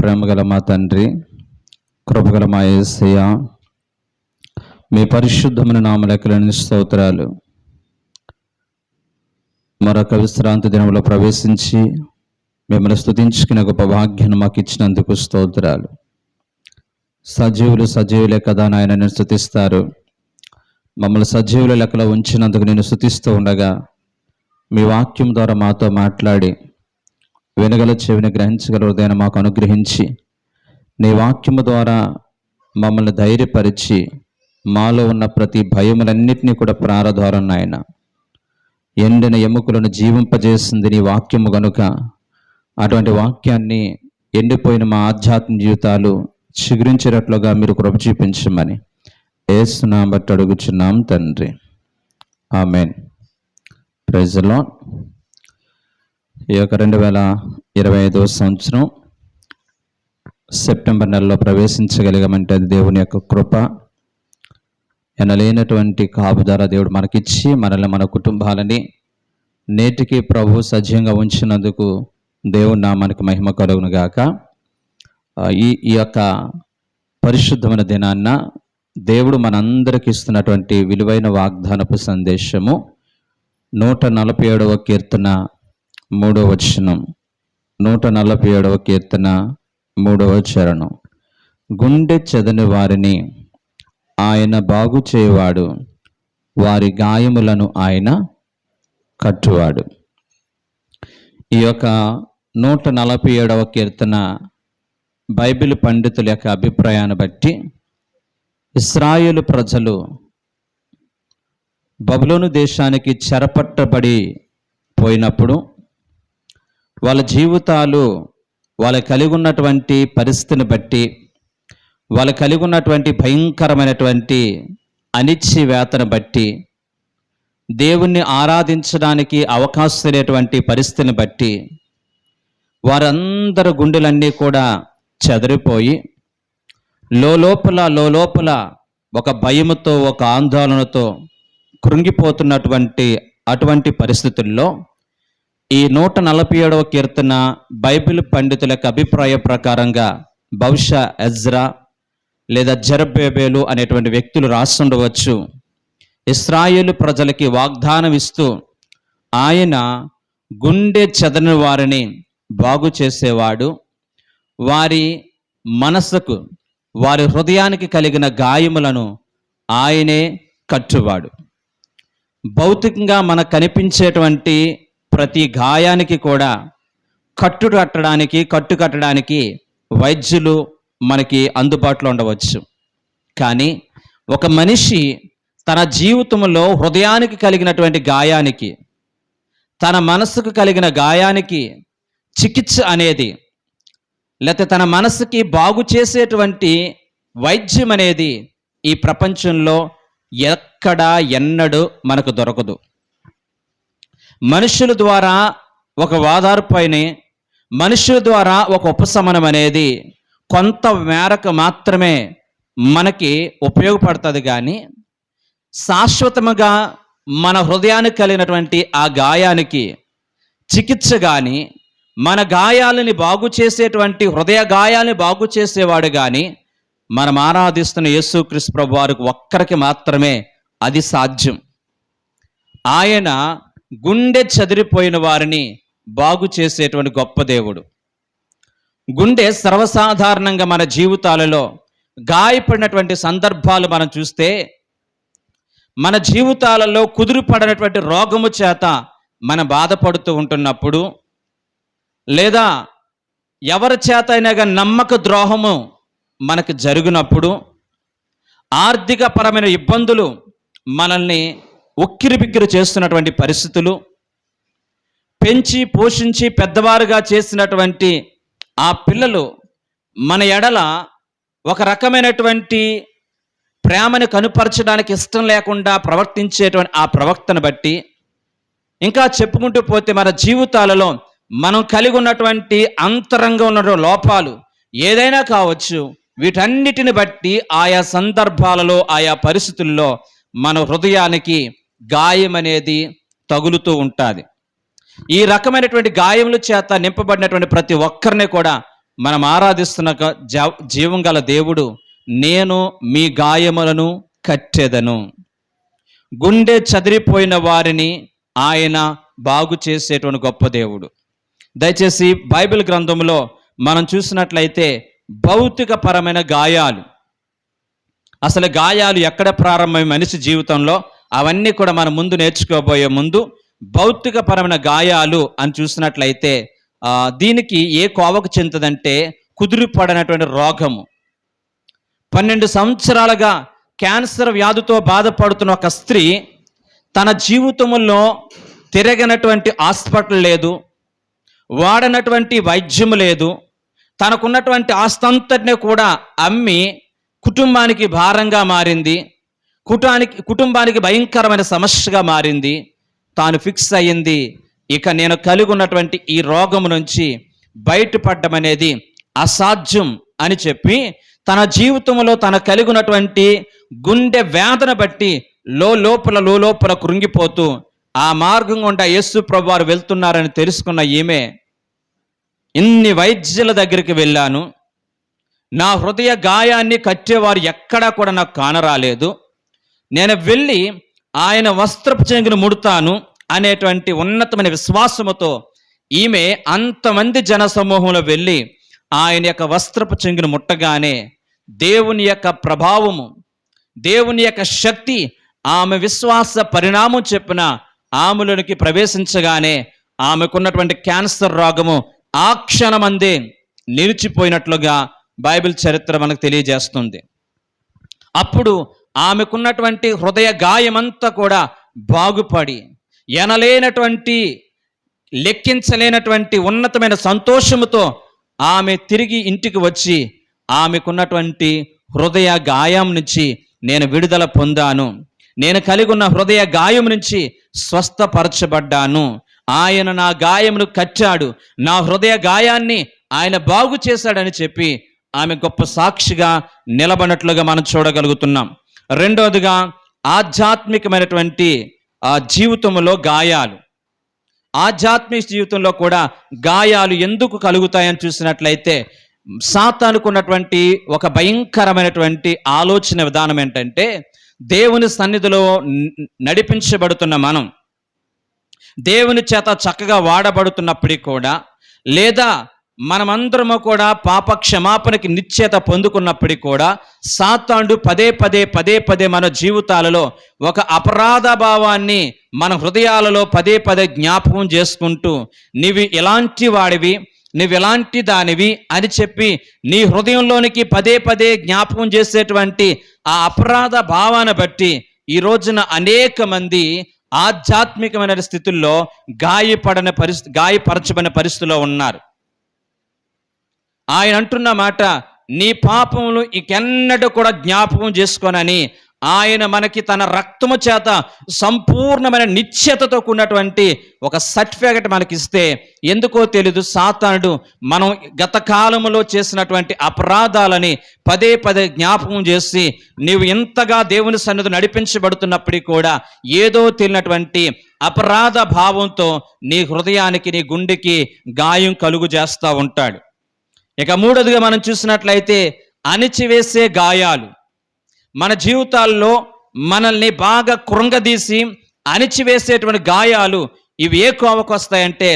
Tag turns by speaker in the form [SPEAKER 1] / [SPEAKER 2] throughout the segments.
[SPEAKER 1] ప్రేమగల మా తండ్రి, కృపగల మా యేసయ్య, మీ పరిశుద్ధమైన నామములకు స్తోత్రాలు. మరొక విశ్రాంతి దినంలో ప్రవేశించి మిమ్మల్ని స్తుతించుకునే గొప్ప భాగ్యాన్ని మాకు ఇచ్చినందుకు స్తోత్రాలు. సజీవుల కదా నాయన నేను స్తుతిస్తారు. మమ్మల్ని సజీవుల లెక్కలో ఉంచినందుకు నేను స్తుతిస్తూ ఉండగా మీ వాక్యం ద్వారా మాతో మాట్లాడి వినగల చెవిని గ్రహించగల హృదయాన్ని మాకు అనుగ్రహించి నీ వాక్యము ద్వారా మమ్మల్ని ధైర్యపరిచి మాలో ఉన్న ప్రతి భయములన్నిటినీ కూడా ప్రారద్వారం నాయన ఎండిన ఎముకలను జీవింపజేసింది నీ వాక్యము గనుక అటువంటి వాక్యాన్ని ఎండిపోయిన మా ఆధ్యాత్మిక జీవితాలు చిగురించేటట్లుగా మీరు కృప చూపించమని యేసు నామమున బట్టి అడుగుచున్నాం తండ్రి, ఆమేన్. Praise the lord. ఈ యొక్క 2025 సంవత్సరం సెప్టెంబర్ నెలలో ప్రవేశించగలిగామంటే అది దేవుని యొక్క కృప. ఎనలేనటువంటి కాపుదల దేవుడు మనకిచ్చి మనల్ని మన కుటుంబాలని నేటికి ప్రభు సజీవంగా ఉంచినందుకు దేవుని నామానికి మహిమ కలుగును గాక. ఈ యొక్క పరిశుద్ధమైన దినాన్న దేవుడు మనందరికి ఇస్తున్నటువంటి విలువైన వాగ్దానపు సందేశము 147వ కీర్తన 3వ వచనం. 147వ కీర్తన 3వ చరణం. గుండె చెదని వారిని ఆయన బాగు చేయవాడు, వారి గాయములను ఆయన కట్టువాడు. ఈ యొక్క 147వ కీర్తన బైబిల్ పండితుల యొక్క అభిప్రాయాన్ని బట్టి ఇశ్రాయేలు ప్రజలు బబులోను దేశానికి చెరపట్టబడి పోయినప్పుడు వాళ్ళ జీవితాలు వాళ్ళ కలిగి ఉన్నటువంటి పరిస్థితిని బట్టి వాళ్ళు కలిగి ఉన్నటువంటి భయంకరమైనటువంటి అనిశ్చివేతను బట్టి దేవుణ్ణి ఆరాధించడానికి అవకాశం లేనటువంటి పరిస్థితిని బట్టి వారందరి గుండెలన్నీ కూడా చెదిరిపోయి లోలోపల ఒక భయముతో ఒక ఆందోళనతో కృంగిపోతున్నటువంటి అటువంటి పరిస్థితుల్లో ఈ 147వ కీర్తన బైబిల్ పండితుల యొక్క అభిప్రాయ ప్రకారంగా బహుశా ఎజ్రా లేదా జెరుబ్బేబెలు అనేటువంటి వ్యక్తులు రాస్తుండవచ్చు. ఇశ్రాయేలు ప్రజలకి వాగ్దానం ఇస్తూ ఆయన గుండె చెదరని వారిని బాగు చేసేవాడు, వారి మనసుకు వారి హృదయానికి కలిగిన గాయములను ఆయనే కట్టువాడు. భౌతికంగా మనకు కనిపించేటువంటి ప్రతి గాయానికి కూడా కట్టు కట్టడానికి వైద్యులు మనకి అందుబాటులో ఉండవచ్చు. కానీ ఒక మనిషి తన జీవితంలో హృదయానికి కలిగినటువంటి గాయానికి, తన మనసుకు కలిగిన గాయానికి చికిత్స అనేది, లేకపోతే తన మనసుకి బాగు చేసేటువంటి వైద్యం అనేది ఈ ప్రపంచంలో ఎక్కడా ఎన్నడూ మనకు దొరకదు. మనుషుల ద్వారా ఒక వాదార్పైనే, మనుషుల ద్వారా ఒక ఉపశమనం అనేది కొంత మేరకు మాత్రమే మనకి ఉపయోగపడుతుంది. కానీ శాశ్వతముగా మన హృదయానికి కలిగినటువంటి ఆ గాయానికి చికిత్స కానీ, మన గాయాలని బాగు చేసేటువంటి హృదయ గాయాలని బాగు చేసేవాడు కానీ మనం ఆరాధిస్తున్న యేసుక్రీస్తు ప్రభు వారికి ఒక్కరికి మాత్రమే అది సాధ్యం. ఆయన గుండె చెదిరిపోయిన వారిని బాగు చేసేటువంటి గొప్ప దేవుడు. గుండె సర్వసాధారణంగా మన జీవితాలలో గాయపడినటువంటి సందర్భాలు మనం చూస్తే, మన జీవితాలలో కుదురుపడినటువంటి రోగము చేత మనం బాధపడుతూ ఉంటున్నప్పుడు, లేదా ఎవరి చేత అయినా నమ్మక ద్రోహము మనకు జరిగినప్పుడు, ఆర్థిక పరమైన ఇబ్బందులు మనల్ని ఉక్కిరిబిక్కిరి చేస్తున్నటువంటి పరిస్థితులు, పెంచి పోషించి పెద్దవారుగా చేసినటువంటి ఆ పిల్లలు మన ఎడల ఒక రకమైనటువంటి ప్రేమను కనుపరచడానికి ఇష్టం లేకుండా ప్రవర్తించేటువంటి ఆ ప్రవర్తన బట్టి, ఇంకా చెప్పుకుంటూ పోతే మన జీవితాలలో మనం కలిగి ఉన్నటువంటి అంతరంగా ఉన్న లోపాలు ఏదైనా కావచ్చు, వీటన్నిటిని బట్టి ఆయా సందర్భాలలో ఆయా పరిస్థితుల్లో మన హృదయానికి గాయం అనేది తగులుతూ ఉంటుంది. ఈ రకమైనటువంటి గాయముల చేత నింపబడినటువంటి ప్రతి ఒక్కరిని కూడా మనం ఆరాధిస్తున్న జీవం గల దేవుడు, నేను మీ గాయములను కట్టెదను. గుండె చదిరిపోయిన వారిని ఆయన బాగు చేసేటువంటి గొప్ప దేవుడు. దయచేసి బైబిల్ గ్రంథంలో మనం చూసినట్లయితే భౌతిక పరమైన గాయాలు, అసలు గాయాలు ఎక్కడ ప్రారంభమై మనిషి జీవితంలో, అవన్నీ కూడా మనం ముందు నేర్చుకోబోయే ముందు భౌతిక పరమైన గాయాలు అని చూసినట్లయితే దీనికి ఏ కోవకు చెందుతుందంటే కుదిరిపడినటువంటి రోగము. 12 సంవత్సరాలుగా క్యాన్సర్ వ్యాధితో బాధపడుతున్న ఒక స్త్రీ, తన జీవితంలో తిరగనటువంటి హాస్పిటల్ లేదు, వాడనటువంటి వైద్యం లేదు, తనకున్నటువంటి ఆస్తంతటిని కూడా అమ్మి కుటుంబానికి భారంగా మారింది, కుటుంబానికి భయంకరమైన సమస్యగా మారింది. తాను ఫిక్స్ అయ్యింది, ఇక నేను కలిగి ఉన్నటువంటి ఈ రోగం నుంచి బయటపడడం అనేది అసాధ్యం అని చెప్పి తన జీవితంలో తన కలిగి ఉన్నటువంటి గుండె వేదన బట్టి లోపల కృంగిపోతూ ఆ మార్గం గుండా యేసు ప్రభువు వారు వెళ్తున్నారని తెలుసుకున్న ఈమె, ఇన్ని వైద్యుల దగ్గరికి వెళ్ళాను, నా హృదయ గాయాన్ని కట్టేవారు ఎక్కడా కూడా నాకు కానరాలేదు, నేను వెళ్ళి ఆయన వస్త్రపు చెంగును ముడతాను అనేటువంటి ఉన్నతమైన విశ్వాసముతో ఈమె అంతమంది జన సమూహంలో వెళ్ళి ఆయన యొక్క వస్త్రపు చెంగును ముట్టగానే దేవుని యొక్క ప్రభావము, దేవుని యొక్క శక్తి ఆమె విశ్వాస పరిణామం చెప్పిన ఆమెలోనికి ప్రవేశించగానే ఆమెకున్నటువంటి క్యాన్సర్ రోగము ఆ క్షణమందే నిలిచిపోయినట్లుగా బైబిల్ చరిత్ర మనకు తెలియజేస్తుంది. అప్పుడు ఆమెకున్నటువంటి హృదయ గాయమంతా కూడా బాగుపడి ఎనలేనటువంటి లెక్కించలేనటువంటి ఉన్నతమైన సంతోషముతో ఆమె తిరిగి ఇంటికి వచ్చి ఆమెకున్నటువంటి హృదయ గాయం నుంచి నేను విడుదల పొందాను, నేను కలిగి ఉన్న హృదయ గాయం నుంచి స్వస్థపరచబడ్డాను, ఆయన నా గాయమును కట్టాడు, నా హృదయ గాయాన్ని ఆయన బాగు చేశాడని చెప్పి ఆమె గొప్ప సాక్షిగా నిలబడినట్లుగా మనం చూడగలుగుతున్నాం. రెండవదిగా ఆధ్యాత్మికమైనటువంటి జీవితంలో గాయాలు. ఆధ్యాత్మిక జీవితంలో కూడా గాయాలు ఎందుకు కలుగుతాయని చూసినట్లయితే సాతానుకున్నటువంటి ఒక భయంకరమైనటువంటి ఆలోచన విధానం ఏంటంటే, దేవుని సన్నిధిలో నడిపించబడుతున్న మనం, దేవుని చేత చక్కగా వాడబడుతున్నప్పటికీ కూడా, లేదా మనమందరము కూడా పాప క్షమాపణకి నిశ్చేత పొందుకున్నప్పటికీ కూడా సాతానుడు పదే పదే మన జీవితాలలో ఒక అపరాధ భావాన్ని మన హృదయాలలో పదే జ్ఞాపకం చేసుకుంటూ, నీవు ఎలాంటి వాడివి, నువ్వు ఎలాంటి దానివి అని చెప్పి నీ హృదయంలోనికి పదే జ్ఞాపకం చేసేటువంటి ఆ అపరాధ భావాన్ని బట్టి ఈ రోజున అనేక మంది ఆధ్యాత్మికమైన స్థితుల్లో గాయపరచబడిన పరిస్థితిలో ఉన్నారు. ఆయన అంటున్న మాట, నీ పాపములు ఇకెన్నడూ కూడా జ్ఞాపకం చేసుకోనని ఆయన మనకి తన రక్తము చేత సంపూర్ణమైన నిశ్చయతతో కూడినటువంటి ఒక సర్టిఫికెట్ మనకిస్తే, ఎందుకో తెలీదు సాతానుడు మనం గత కాలంలో చేసినటువంటి అపరాధాలని పదే జ్ఞాపకం చేసి నీవు ఎంతగా దేవుని సన్నిధి నడిపించబడుతున్నప్పటికీ కూడా ఏదో తెలియనటువంటి అపరాధ భావంతో నీ హృదయానికి, నీ గుండెకి గాయం కలుగు చేస్తూ ఉంటాడు. ఇక మూడోదిగా మనం చూసినట్లయితే అణిచివేసే గాయాలు. మన జీవితాల్లో మనల్ని బాగా కృంగదీసి అణిచివేసేటువంటి గాయాలు ఇవి ఏ కోవకు వస్తాయంటే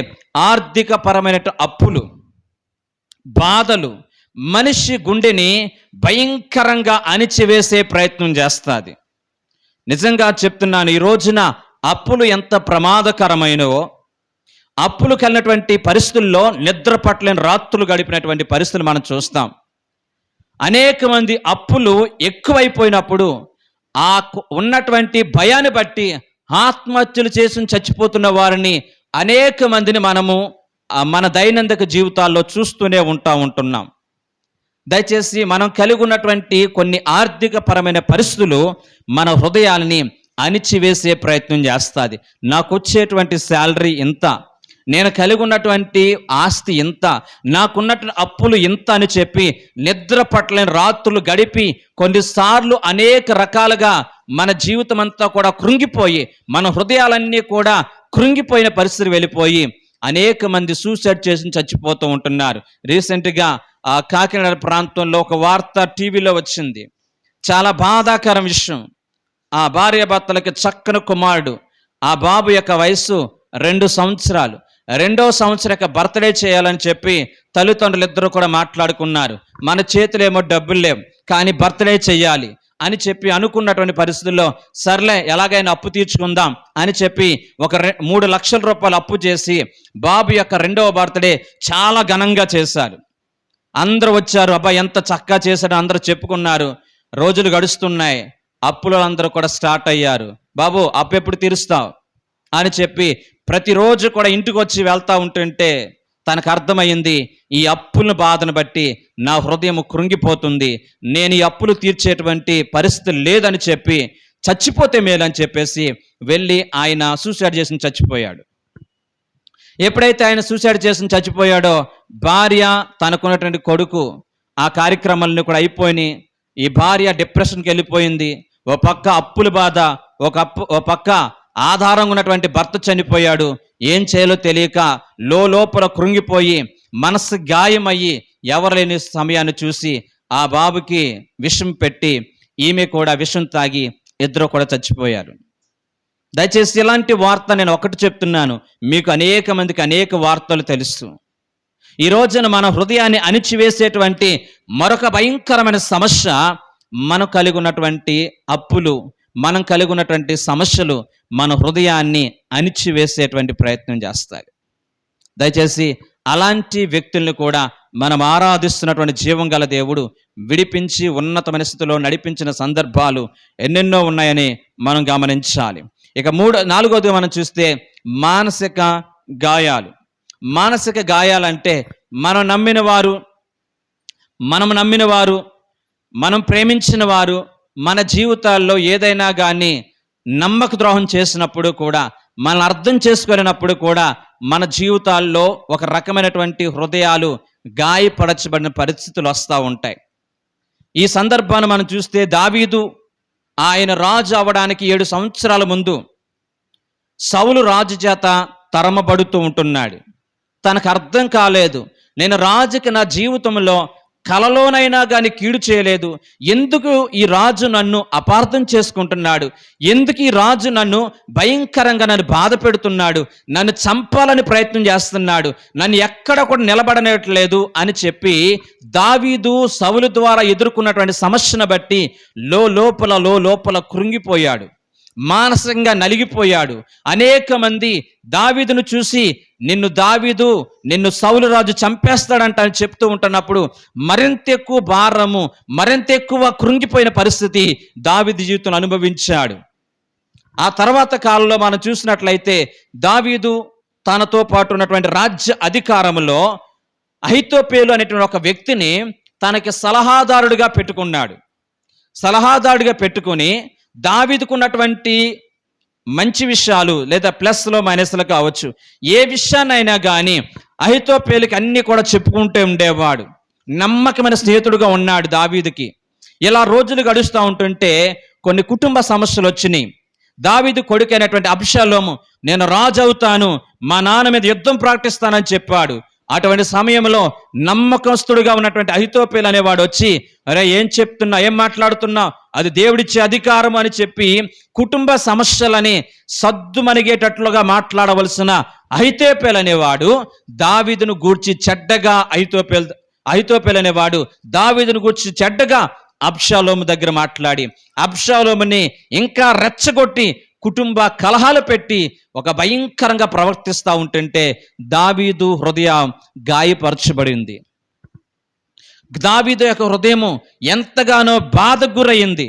[SPEAKER 1] ఆర్థిక పరమైన అప్పులు, బాధలు మనిషి గుండెని భయంకరంగా అణిచివేసే ప్రయత్నం చేస్తుంది. నిజంగా చెప్తున్నాను, ఈ రోజున అప్పులు ఎంత ప్రమాదకరమైనవో, అప్పులు కలిగినటువంటి పరిస్థితుల్లో నిద్ర పట్టలేని రాత్రులు గడిపినటువంటి పరిస్థితులు మనం చూస్తాం. అనేక మంది అప్పులు ఎక్కువైపోయినప్పుడు ఆ ఉన్నటువంటి భయాన్ని బట్టి ఆత్మహత్యలు చేసి చచ్చిపోతున్న వారిని అనేక మందిని మనము మన దైనందిక జీవితాల్లో చూస్తూనే ఉంటున్నాం. దయచేసి మనం కలిగి ఉన్నటువంటి కొన్ని ఆర్థిక పరమైన పరిస్థితులు మన హృదయాలని అణిచివేసే ప్రయత్నం చేస్తుంది. నాకు వచ్చేటువంటి శాలరీ ఇంత, నేను కలిగి ఉన్నటువంటి ఆస్తి ఇంత, నాకున్నటువంటి అప్పులు ఇంత అని చెప్పి నిద్ర పట్టలేని రాత్రులు గడిపి కొన్నిసార్లు అనేక రకాలుగా మన జీవితం అంతా కూడా కృంగిపోయి, మన హృదయాలన్నీ కూడా కృంగిపోయిన పరిస్థితి వెళ్ళిపోయి అనేక మంది సూసైడ్ చేసి చచ్చిపోతూ ఉంటున్నారు. రీసెంట్గా ఆ కాకినాడ ప్రాంతంలో ఒక వార్త టీవీలో వచ్చింది. చాలా బాధాకరం విషయం. ఆ భార్యాభర్తలకి చక్కని కుమారుడు. ఆ బాబు యొక్క వయసు 2 సంవత్సరాలు. 2వ సంవత్సరం యొక్క బర్త్డే చేయాలని చెప్పి తల్లిదండ్రులు ఇద్దరు కూడా మాట్లాడుకున్నారు. మన చేతులేమో డబ్బులు లేవు, కానీ బర్త్డే చెయ్యాలి అని చెప్పి అనుకున్నటువంటి పరిస్థితుల్లో సర్లే ఎలాగైనా అప్పు తీర్చుకుందాం అని చెప్పి ఒక 3 లక్షల రూపాయలు అప్పు చేసి బాబు యొక్క 2వ బర్త్డే చాలా ఘనంగా చేశారు. అందరూ వచ్చారు. అబ్బాయి ఎంత చక్కగా చేశాడో అందరూ చెప్పుకున్నారు. రోజులు గడుస్తున్నాయి. అప్పులు అందరూ కూడా స్టార్ట్ అయ్యారు. బాబు అప్పు ఎప్పుడు తీరుస్తావు అని చెప్పి ప్రతిరోజు కూడా ఇంటికి వచ్చి వెళ్తా ఉంటుంటే తనకు అర్థమైంది, ఈ అప్పుల బాధను బట్టి నా హృదయం కృంగిపోతుంది, నేను ఈ అప్పులు తీర్చేటువంటి పరిస్థితి లేదని చెప్పి చచ్చిపోతే మేలని చెప్పేసి వెళ్ళి ఆయన సూసైడ్ చేసి చచ్చిపోయాడు. ఎప్పుడైతే ఆయన సూసైడ్ చేసి చచ్చిపోయాడో భార్య, తనకున్నటువంటి కొడుకు ఆ కార్యక్రమాలను కూడా అయిపోయినాయి. ఈ భార్య డిప్రెషన్కి వెళ్ళిపోయింది. ఓ పక్క అప్పుల బాధ, ఓ పక్క ఆధారంగా ఉన్నటువంటి భర్త చనిపోయాడు. ఏం చేయాలో తెలియక లోపల కృంగిపోయి మనసు గాయమయ్యి ఎవరు లేని సమయాన్ని చూసి ఆ బాబుకి విషం పెట్టి ఈమె కూడా విషం తాగి ఇద్దరు కూడా చచ్చిపోయారు. దయచేసి ఇలాంటి వార్త నేను ఒకటి చెప్తున్నాను, మీకు అనేక మందికి అనేక వార్తలు తెలుసు. ఈ రోజున మన హృదయాన్ని అణిచివేసేటువంటి మరొక భయంకరమైన సమస్య మనం కలిగి ఉన్నటువంటి అప్పులు, మనం కలిగి ఉన్నటువంటి సమస్యలు మన హృదయాన్ని అణిచివేసేటువంటి ప్రయత్నం చేస్తాయి. దయచేసి అలాంటి వ్యక్తుల్ని కూడా మనం ఆరాధిస్తున్నటువంటి జీవం గల దేవుడు విడిపించి ఉన్నతమైన స్థితిలో నడిపించిన సందర్భాలు ఎన్నెన్నో ఉన్నాయని మనం గమనించాలి. ఇక 4వది మనం చూస్తే మానసిక గాయాలు. మానసిక గాయాలంటే మనం నమ్మిన వారు, మనం ప్రేమించిన వారు మన జీవితాల్లో ఏదైనా కానీ నమ్మక ద్రోహం చేసినప్పుడు కూడా, మనం అర్థం చేసుకోలేనప్పుడు కూడా మన జీవితాల్లో ఒక రకమైనటువంటి హృదయాలు గాయపరచబడిన పరిస్థితులు వస్తూ ఉంటాయి. ఈ సందర్భాన్ని మనం చూస్తే దావీదు ఆయన రాజు అవ్వడానికి 7 సంవత్సరాల ముందు సౌలు రాజు చేత తరమబడుతూ ఉంటున్నాడు. తనకు అర్థం కాలేదు, నేను రాజుకి నా జీవితంలో కలలోనైనా కానీ కీడు చేయలేదు, ఎందుకు ఈ రాజు నన్ను అపార్థం చేసుకుంటున్నాడు, ఎందుకు ఈ రాజు నన్ను భయంకరంగా నన్ను బాధ పెడుతున్నాడు, నన్ను చంపాలని ప్రయత్నం చేస్తున్నాడు, నన్ను ఎక్కడ కూడా నిలబడనేట్లేదు అని చెప్పి దావీదు సౌలు ద్వారా ఎదుర్కొన్నటువంటి సమస్యను బట్టి లోపల కృంగిపోయాడు, మానసికంగా నలిగిపోయాడు. అనేక మంది దావీదును చూసి నిన్ను సౌలు రాజు చంపేస్తాడంట అని చెప్తూ ఉంటున్నప్పుడు మరింత ఎక్కువ భారము, మరింత ఎక్కువ కృంగిపోయిన పరిస్థితి దావీదు జీవితంలో అనుభవించాడు. ఆ తర్వాత కాలంలో మనం చూసినట్లయితే దావీదు తనతో పాటు ఉన్నటువంటి రాజ్య అధికారంలో అహీతోపేలు అనేటువంటి ఒక వ్యక్తిని తనకి సలహాదారుడిగా పెట్టుకున్నాడు. సలహాదారుడిగా పెట్టుకుని దావీదుకున్నటువంటి మంచి విషయాలు లేదా ప్లస్లో మైనస్లు కావచ్చు, ఏ విషయాన్నైనా కానీ అహీతోపేలుకి అన్ని కూడా చెప్పుకుంటూ ఉండేవాడు. నమ్మకమైన స్నేహితుడుగా ఉన్నాడు దావీదుకి. ఇలా రోజులు గడుస్తూ ఉంటుంటే కొన్ని కుటుంబ సమస్యలు వచ్చినాయి. దావీదు కొడుకైనటువంటి అబ్షాలోము, నేను రాజు అవుతాను, మా నాన్న మీద యుద్ధం ప్రకటిస్తానని చెప్పాడు. అటువంటి సమయంలో నమ్మకస్తుడుగా ఉన్నటువంటి అహీతోపేలు అనేవాడు వచ్చి, అరే ఏం చెప్తున్నా, ఏం మాట్లాడుతున్నా, అది దేవుడిచ్చే అధికారం అని చెప్పి కుటుంబ సమస్యలని సద్దుమణిగేటట్లుగా మాట్లాడవలసిన అహీతోపేలు అనేవాడు దావీదును గూర్చి చెడ్డగా అహీతోపేలు అనేవాడు దావీదును గూర్చి చెడ్డగా అబ్షాలోము దగ్గర మాట్లాడి అబ్షాలోముని ఇంకా రెచ్చగొట్టి కుటుంబ కలహాలు పెట్టి ఒక భయంకరంగా ప్రవర్తిస్తూ ఉంటుంటే దావీదు హృదయం గాయపరచబడింది. దావీదు యొక్క హృదయము ఎంతగానో బాధకు గురయ్యింది.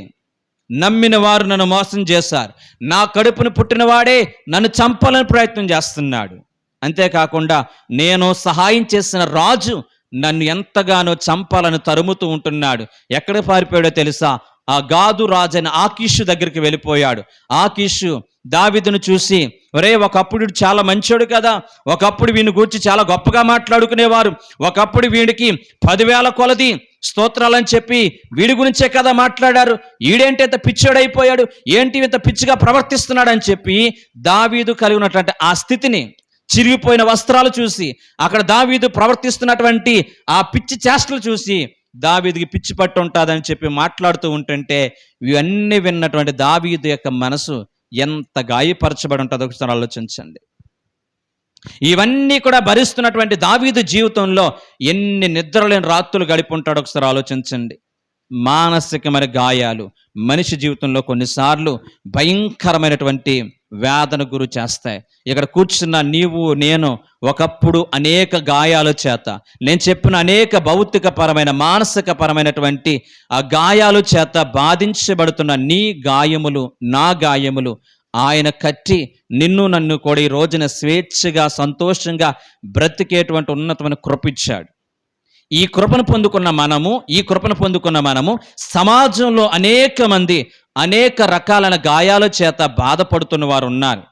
[SPEAKER 1] నమ్మిన వారు నన్ను మోసం చేశారు, నా కడుపును పుట్టినవాడే నన్ను చంపాలని ప్రయత్నం చేస్తున్నాడు, అంతేకాకుండా నేను సహాయం చేసిన రాజు నన్ను ఎంతగానో చంపాలని తరుముతూ ఉంటున్నాడు. ఎక్కడ పారిపోయాడో తెలుసా? ఆ గాదు రాజైన ఆకీషు దగ్గరికి వెళ్ళిపోయాడు. ఆకీషు దావీదును చూసి, ఒరే ఒకప్పుడు చాలా మంచోడు కదా, ఒకప్పుడు వీని గురించి చాలా గొప్పగా మాట్లాడుకునేవారు, ఒకప్పుడు వీడికి 10,000 కొలది స్తోత్రాలని చెప్పి వీడి గురించే కదా మాట్లాడారు, ఈడేంటి ఇంత పిచ్చోడైపోయాడు, ఏంటి ఇంత పిచ్చిగా ప్రవర్తిస్తున్నాడు అని చెప్పి దావీదు కలిగి ఉన్నటువంటి ఆ స్థితిని చిరిగిపోయిన వస్త్రాలు చూసి, అక్కడ దావీదు ప్రవర్తిస్తున్నటువంటి ఆ పిచ్చి చేష్టలు చూసి దావీదుకి పిచ్చి పట్టు ఉంటుందని చెప్పి మాట్లాడుతూ ఉంటుంటే, ఇవన్నీ విన్నటువంటి దావీదు యొక్క మనసు ఎంత గాయపరచబడి ఉంటుందో ఒకసారి ఆలోచించండి. ఇవన్నీ కూడా భరిస్తున్నటువంటి దావీదు జీవితంలో ఎన్ని నిద్రలేని రాత్రులు గడిపి ఉంటాడో ఒకసారి ఆలోచించండి. మానసికమైన గాయాలు మనిషి జీవితంలో కొన్నిసార్లు భయంకరమైనటువంటి వేదన గురి చేస్తాయి. ఇక్కడ కూర్చున్న నీవు నేను ఒకప్పుడు అనేక గాయాల చేత, నేను చెప్పిన అనేక భౌతిక పరమైన మానసిక పరమైనటువంటి ఆ గాయాల చేత బాధించబడుతున్న నీ గాయములు, నా గాయములు ఆయన కట్టి నిన్ను నన్ను కూడా ఈ రోజున స్వేచ్ఛగా సంతోషంగా బ్రతికేటువంటి ఉన్నతమైన కృప ఇచ్చాడు. ఈ కృపను పొందుకున్న మనము సమాజంలో అనేక మంది అనేక రకాలైన గాయాల చేత బాధపడుతున్న వారు ఉన్నారు.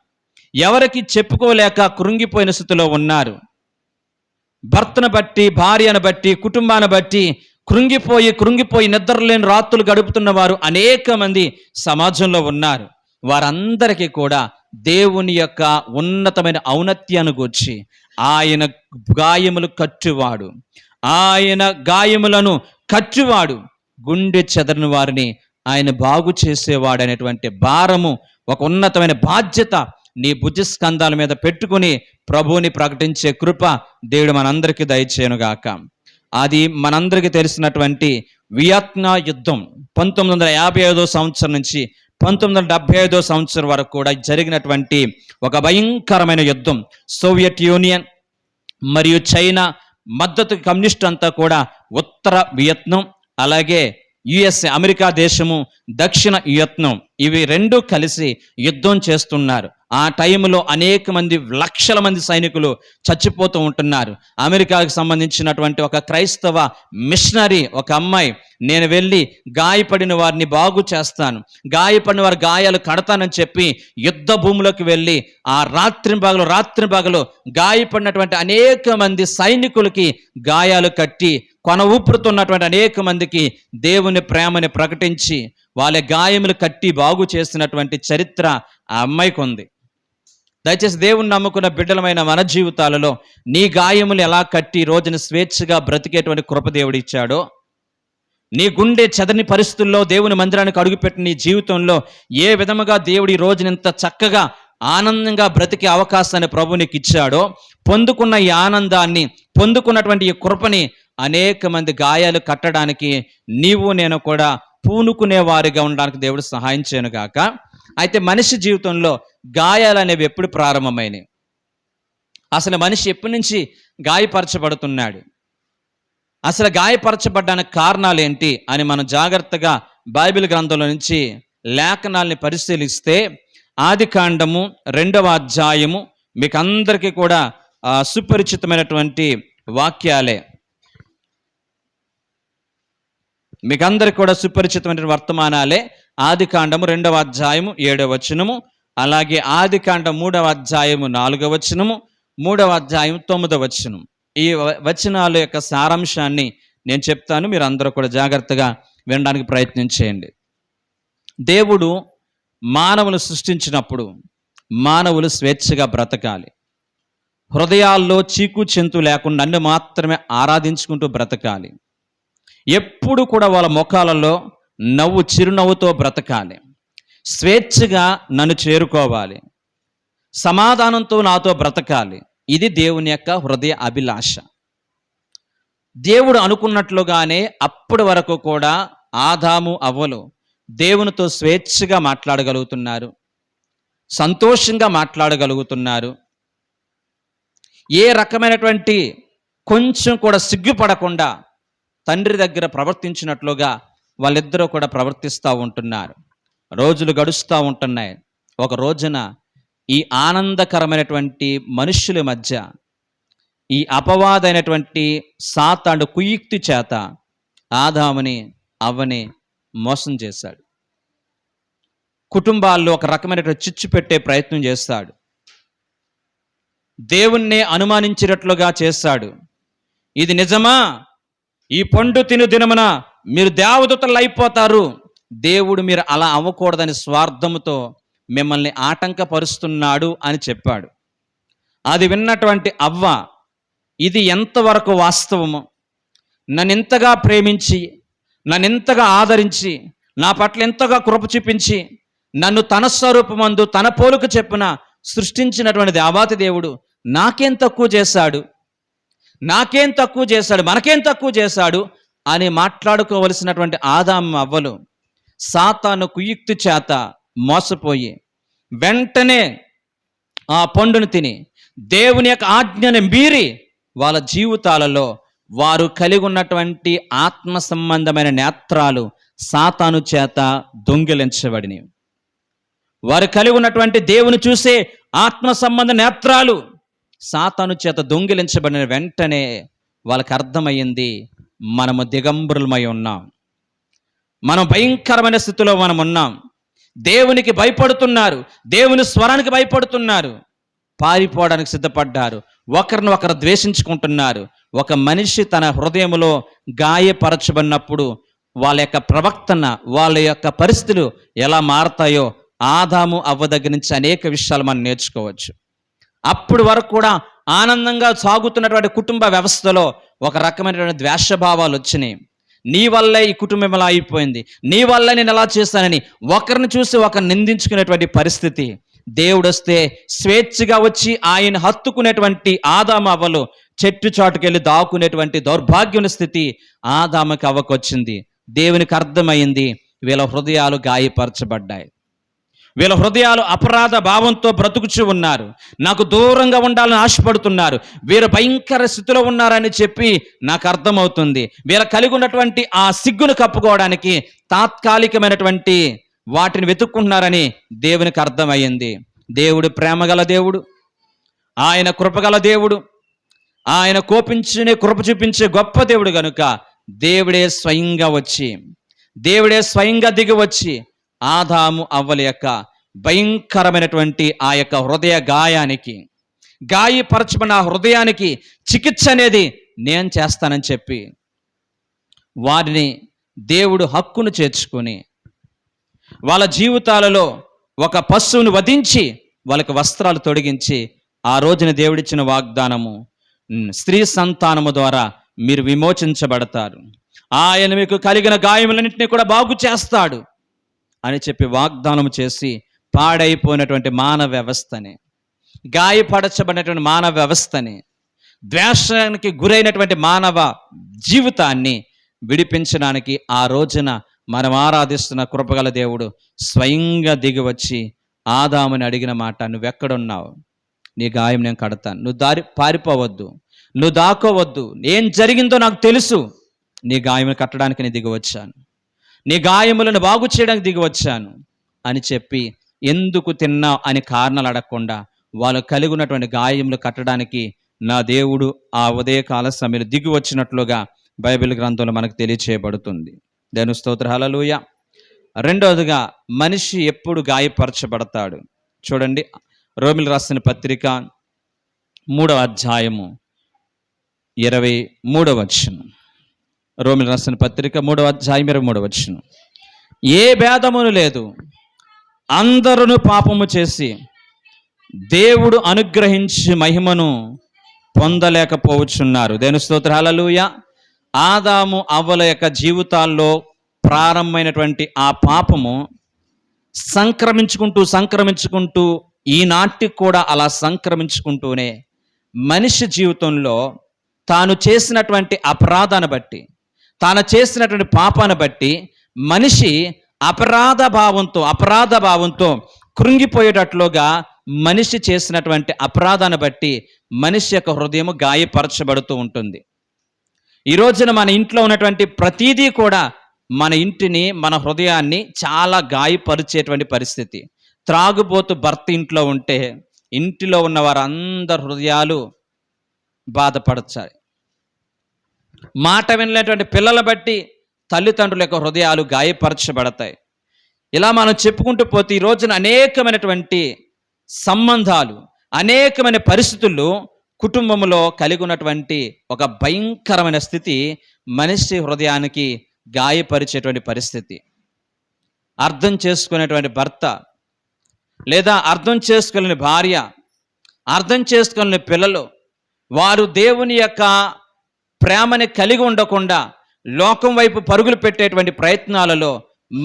[SPEAKER 1] ఎవరికి చెప్పుకోలేక కృంగిపోయిన స్థితిలో ఉన్నారు. భర్తను బట్టి, భార్యను బట్టి, కుటుంబాన్ని బట్టి కృంగిపోయి నిద్రలేని రాత్రులు గడుపుతున్న వారు అనేక మంది సమాజంలో ఉన్నారు. వారందరికీ కూడా దేవుని యొక్క ఉన్నతమైన ఔన్నత్యాన్ని గూర్చి, ఆయన గాయములు కట్టువాడు, ఆయన గాయములను కట్టువాడు, గుండె చెదరని వారిని ఆయన బాగు చేసేవాడు అనేటువంటి భారము, ఒక ఉన్నతమైన బాధ్యత నీ భుజస్కంధాల మీద పెట్టుకుని ప్రభువుని ప్రకటించే కృప దేవుడు మనందరికీ దయచేయనుగాక. అది మనందరికీ తెలిసినటువంటి వియత్నా యుద్ధం 1955 సంవత్సరం నుంచి 1975 సంవత్సరం వరకు కూడా జరిగినటువంటి ఒక భయంకరమైన యుద్ధం. సోవియట్ యూనియన్ మరియు చైనా మద్దతు కమ్యూనిస్ట్ అంతా కూడా ఉత్తర వియత్నం, అలాగే యుఎస్ఏ అమెరికా దేశము దక్షిణ వియత్నం, ఇవి రెండు కలిసి యుద్ధం చేస్తున్నారు. ఆ టైంలో అనేక మంది, లక్షల మంది సైనికులు చచ్చిపోతూ ఉంటున్నారు. అమెరికాకు సంబంధించినటువంటి ఒక క్రైస్తవ మిషనరీ, ఒక అమ్మాయి, నేను వెళ్ళి గాయపడిన వారిని బాగు చేస్తాను, గాయపడిన వారి గాయాలు కడతానని చెప్పి యుద్ధ భూమిలోకి వెళ్ళి ఆ రాత్రి పగలు గాయపడినటువంటి అనేక మంది సైనికులకి గాయాలు కట్టి కొన ఊపుతున్నటువంటి అనేక మందికి దేవుని ప్రేమని ప్రకటించి వాళ్ళ గాయములు కట్టి బాగు చేసినటువంటి చరిత్ర ఆ అమ్మాయికి ఉంది. దయచేసి దేవుని నమ్ముకున్న బిడ్డలమైన మన జీవితాలలో నీ గాయములు ఎలా కట్టి రోజున స్వేచ్ఛగా బ్రతికేటువంటి కృప దేవుడు ఇచ్చాడో, నీ గుండె చెదరని పరిస్థితుల్లో దేవుని మందిరానికి అడుగుపెట్టి నీ జీవితంలో ఏ విధముగా దేవుడు ఈ రోజున ఇంత చక్కగా ఆనందంగా బ్రతికే అవకాశాన్ని ప్రభు నీకు ఇచ్చాడో, పొందుకున్న ఈ ఆనందాన్ని, పొందుకున్నటువంటి ఈ కృపని అనేక మంది గాయాలు కట్టడానికి నీవు నేను కూడా పూనుకునే వారిగా ఉండడానికి దేవుడు సహాయం చేయను గాక. అయితే మనిషి జీవితంలో గాయాలు అనేవి ఎప్పుడు ప్రారంభమైనవి? అసలు మనిషి ఎప్పటి నుంచి గాయపరచబడుతున్నాడు? అసలు గాయపరచబడ్డానికి కారణాలు ఏంటి అని మనం జాగ్రత్తగా బైబిల్ గ్రంథంలో నుంచి లేఖనాల్ని పరిశీలిస్తే, ఆదికాండము 2వ అధ్యాయము మీకు అందరికీ కూడా సుపరిచితమైనటువంటి వాక్యాలే, మీకందరికి కూడా సుపరిచితమైన వర్తమానాలే. ఆదికాండము 2వ అధ్యాయము 7వ వచనము, అలాగే ఆదికాండం 3వ అధ్యాయము 4వ వచనము, 3వ అధ్యాయం 9వ వచనం. ఈ వచనాల యొక్క సారాంశాన్ని నేను చెప్తాను, మీరు అందరూ కూడా జాగ్రత్తగా వినడానికి ప్రయత్నం చేయండి. దేవుడు మానవులు సృష్టించినప్పుడు మానవులు స్వేచ్ఛగా బ్రతకాలి, హృదయాల్లో చీకు చింతు లేకుండా నన్ను మాత్రమే ఆరాధించుకుంటూ బ్రతకాలి, ఎప్పుడు కూడా వాళ్ళ ముఖాలలో చిరునవ్వుతో బ్రతకాలి, స్వేచ్ఛగా నన్ను చేరుకోవాలి, సమాధానంతో నాతో బ్రతకాలి. ఇది దేవుని యొక్క హృదయ అభిలాష. దేవుడు అనుకున్నట్లుగానే అప్పటి వరకు కూడా ఆదాము అవ్వలు దేవునితో స్వేచ్ఛగా మాట్లాడగలుగుతున్నారు, సంతోషంగా మాట్లాడగలుగుతున్నారు. ఏ రకమైనటువంటి కొంచెం కూడా సిగ్గుపడకుండా తండ్రి దగ్గర ప్రవర్తించినట్లుగా వాళ్ళిద్దరూ కూడా ప్రవర్తిస్తూ ఉంటున్నారు. రోజులు గడుస్తూ ఉంటున్నాయి. ఒక రోజున ఈ ఆనందకరమైనటువంటి మనుష్యుల మధ్య ఈ అపవాదైనటువంటి సాతాను కుయుక్తి చేత ఆదాముని అవ్వని మోసం చేశాడు. కుటుంబాల్లో ఒక రకమైనటువంటి చిచ్చు పెట్టే ప్రయత్నం చేస్తాడు. దేవుణ్ణి అనుమానించినట్లుగా చేశాడు. ఇది నిజమా? ఈ పండు తిను దినమున మీరు దేవదూతలు అయిపోతారు. దేవుడు మీరు అలా అవ్వకూడదని స్వార్థముతో మిమ్మల్ని ఆటంకపరుస్తున్నాడు అని చెప్పాడు. అది విన్నటువంటి అవ్వ, ఇది ఎంతవరకు వాస్తవము, నన్ను ఎంతగా ప్రేమించి, నన్ను ఎంతగా ఆదరించి, నా పట్ల ఎంతగా కృప చూపించి, నన్ను తన స్వరూపమందు తన పోలుక చెప్పున సృష్టించినటువంటి దేవాతి దేవుడు నాకేం తక్కువ చేశాడు, మనకేం తక్కువ చేశాడు అని మాట్లాడుకోవలసినటువంటి ఆదాము అవ్వలు సాతాను కుయుక్తి చేత మోసపోయి వెంటనే ఆ పండును తిని దేవుని యొక్క ఆజ్ఞను మీరి వాళ్ళ జీవితాలలో వారు కలిగి ఉన్నటువంటి ఆత్మ సంబంధమైన నేత్రాలు సాతాను చేత దొంగిలించబడినవి. వారు కలిగి ఉన్నటువంటి దేవుని చూసే ఆత్మ సంబంధ నేత్రాలు సాతాను చేత దొంగిలించబడిన వెంటనే వాళ్ళకి అర్థమయ్యింది, మనము దిగంబరులమై ఉన్నాం, మనం భయంకరమైన స్థితిలో మనం ఉన్నాం. దేవునికి భయపడుతున్నారు, దేవుని స్వరానికి భయపడుతున్నారు, పారిపోవడానికి సిద్ధపడ్డారు, ఒకరిని ఒకరు ద్వేషించుకుంటున్నారు. ఒక మనిషి తన హృదయంలో గాయపరచబడినప్పుడు వాళ్ళ యొక్క ప్రవర్తన, వాళ్ళ యొక్క పరిస్థితులు ఎలా మారతాయో ఆదాము అవ్వ దగ్గర నుంచి అనేక విషయాలు మనం నేర్చుకోవచ్చు. అప్పుడు వరకు కూడా ఆనందంగా సాగుతున్నటువంటి కుటుంబ వ్యవస్థలో ఒక రకమైనటువంటి ద్వేషభావాలు వచ్చినాయి. నీ వల్లే ఈ కుటుంబం ఎలా అయిపోయింది, నీ వల్ల నేను ఎలా చేశానని ఒకరిని చూసి ఒకరిని నిందించుకునేటువంటి పరిస్థితి. దేవుడు వస్తే స్వేచ్ఛగా వచ్చి ఆయన హత్తుకునేటువంటి ఆదాము అవ్వలు చెట్టు చాటుకెళ్ళి దాక్కునేటువంటి దౌర్భాగ్యుని స్థితి ఆదాముకి అవ్వకు వచ్చింది. దేవునికి అర్థమైంది, వీళ్ళ హృదయాలు గాయపరచబడ్డాయి, వీళ్ళ హృదయాలు అపరాధ భావంతో బ్రతుకుచూ ఉన్నారు, నాకు దూరంగా ఉండాలని ఆశపడుతున్నారు, వీరు భయంకర స్థితిలో ఉన్నారని చెప్పి నాకు అర్థమవుతుంది. వీళ్ళ కలిగి ఉన్నటువంటి ఆ సిగ్గును కప్పుకోవడానికి తాత్కాలికమైనటువంటి వాటిని వెతుక్కుంటున్నారని దేవునికి అర్థమయ్యింది. దేవుడు ప్రేమగల దేవుడు, ఆయన కృపగల దేవుడు, ఆయన కోపించునే కృప చూపించే గొప్ప దేవుడు కనుక దేవుడే స్వయంగా దిగి వచ్చి ఆదాము అవ్వల యొక్క భయంకరమైనటువంటి ఆ యొక్క హృదయ గాయపరచబడిన హృదయానికి చికిత్స అనేది నేను చేస్తానని చెప్పి వారిని దేవుడు హక్కును చేర్చుకొని వాళ్ళ జీవితాలలో ఒక పశువును వధించి వాళ్ళకి వస్త్రాలు తొడిగించి ఆ రోజున దేవుడిచ్చిన వాగ్దానము, స్త్రీ సంతానము ద్వారా మీరు విమోచించబడతారు, ఆయన మీకు కలిగిన గాయములన్నింటినీ కూడా బాగు చేస్తాడు అని చెప్పి వాగ్దానం చేసి పాడైపోయినటువంటి మానవ వ్యవస్థని, గాయపరచబడినటువంటి మానవ వ్యవస్థని, ద్వేషానికి గురైనటువంటి మానవ జీవితాన్ని విడిపించడానికి ఆ రోజున మనం ఆరాధిస్తున్న కృపగల దేవుడు స్వయంగా దిగి వచ్చి ఆదాముని అడిగిన మాట, నువ్వెక్కడున్నావు, నీ గాయం నేను కడతాను, నువ్వు పారిపోవద్దు, నువ్వు దాక్కోవద్దు, ఏం జరిగిందో నాకు తెలుసు, నీ గాయములు కట్టడానికి నేను దిగి వచ్చాను, నీ గాయములను బాగు చేయడానికి దిగి వచ్చాను అని చెప్పి ఎందుకు తిన్నావు అని కారణాలు అడగకుండా వాళ్ళు కలిగి ఉన్నటువంటి గాయములు కట్టడానికి నా దేవుడు ఆ ఉదయకాల సమయంలో దిగి వచ్చినట్లుగా బైబిల్ గ్రంథంలో మనకు తెలియచేయబడుతుంది. దేవుని స్తోత్రం, హల్లెలూయా. రెండవదిగా మనిషి ఎప్పుడు గాయపరచబడతాడు చూడండి. రోమిలు రాసిన పత్రిక 3వ అధ్యాయము 23వ వచనం. రోమిలు రాసిన పత్రిక 3వ అధ్యాయం 23వ వచనం. ఏ భేదమును లేదు, అందరూ పాపము చేసి దేవుడు అనుగ్రహించి మహిమను పొందలేకపోవచ్చున్నారు. దేవుని స్తోత్రం, హల్లెలూయా. ఆదాము అవ్వల యొక్క జీవితాల్లో ప్రారంభమైనటువంటి ఆ పాపము సంక్రమించుకుంటూ ఈనాటికి కూడా అలా సంక్రమించుకుంటూనే మనిషి జీవితంలో తాను చేసినటువంటి అపరాధాన్ని బట్టి, తాను చేసినటువంటి పాపాన్ని బట్టి మనిషి అపరాధ భావంతో కృంగిపోయేటట్లుగా మనిషి చేసినటువంటి అపరాధాన్ని బట్టి మనిషి యొక్క హృదయం గాయపరచబడుతూ ఉంటుంది. ఈ రోజున మన ఇంట్లో ఉన్నటువంటి ప్రతిదీ కూడా మన ఇంటిని, మన హృదయాన్ని చాలా గాయపరిచేటువంటి పరిస్థితి. త్రాగుబోతు భర్త ఇంట్లో ఉంటే ఇంటిలో ఉన్న వారందరి హృదయాలు బాధపడతాయి. మాట వినలేటువంటి పిల్లల బట్టి తల్లిదండ్రుల యొక్క హృదయాలు గాయపరచబడతాయి. ఇలా మనం చెప్పుకుంటూ పోతే ఈ రోజున అనేకమైనటువంటి సంబంధాలు, అనేకమైన పరిస్థితుల్లో కుటుంబంలో కలిగి ఉన్నటువంటి ఒక భయంకరమైన స్థితి మనిషి హృదయానికి గాయపరిచేటువంటి పరిస్థితి. అర్థం చేసుకునేటువంటి భర్త లేదా అర్థం చేసుకోలేని భార్య, అర్థం చేసుకునే పిల్లలు, వారు దేవుని యొక్క ప్రేమని కలిగి ఉండకుండా లోకం వైపు పరుగులు పెట్టేటువంటి ప్రయత్నాలలో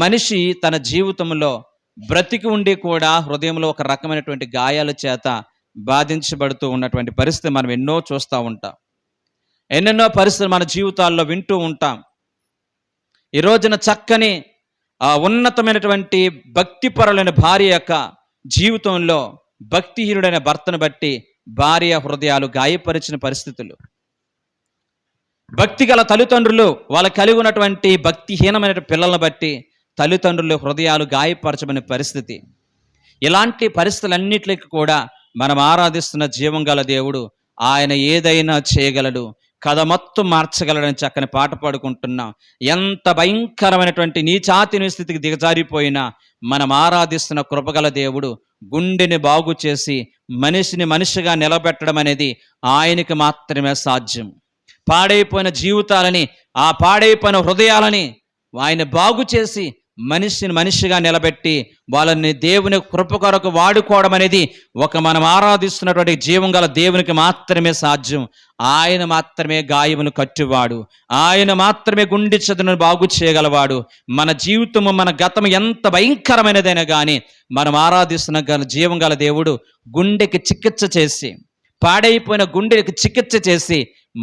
[SPEAKER 1] మనిషి తన జీవితంలో బ్రతికి ఉండి కూడా హృదయంలో ఒక రకమైనటువంటి గాయాల చేత బాధించబడుతూ ఉన్నటువంటి పరిస్థితి మనం ఎన్నో చూస్తూ ఉంటాం. ఎన్నెన్నో పరిస్థితులు మన జీవితాల్లో వింటూ ఉంటాం. ఈ రోజున చక్కని ఉన్నతమైనటువంటి భక్తిపరులైన భార్య యొక్క జీవితంలో భక్తిహీనుడైన భర్తను బట్టి భార్య హృదయాలు గాయపరిచిన పరిస్థితులు, భక్తి గల తల్లిదండ్రులు వాళ్ళ కలిగి ఉన్నటువంటి భక్తిహీనమైన పిల్లలను బట్టి తల్లిదండ్రులు హృదయాలు గాయపరచబడిన పరిస్థితి. ఇలాంటి పరిస్థితులన్నిటికీ కూడా మనం ఆరాధిస్తున్న జీవం గల దేవుడు, ఆయన ఏదైనా చేయగలడు, కథ మొత్తం మార్చగలడని చక్కని పాట పాడుకుంటున్నాం. ఎంత భయంకరమైనటువంటి నీచాతి స్థితికి దిగజారిపోయినా మనం ఆరాధిస్తున్న కృపగల దేవుడు గుండెని బాగు చేసి మనిషిని మనిషిగా నిలబెట్టడం అనేది ఆయనకి మాత్రమే సాధ్యం. పాడైపోయిన జీవితాలని, ఆ పాడైపోయిన హృదయాలని ఆయన బాగు చేసి మనిషిని మనిషిగా నిలబెట్టి వాళ్ళని దేవుని కృప కొరకు వాడుకోవడం అనేది మనం ఆరాధిస్తున్నటువంటి జీవం గల దేవునికి మాత్రమే సాధ్యం. ఆయన మాత్రమే గాయమును కట్టువాడు, ఆయన మాత్రమే గుండె చెదను బాగు చేయగలవాడు. మన జీవితము, మన గతం ఎంత భయంకరమైనదైనా కానీ మనం ఆరాధిస్తున్న జీవం గల దేవుడు గుండెకి చికిత్స చేసి, పాడైపోయిన గుండెకి చికిత్స చేసి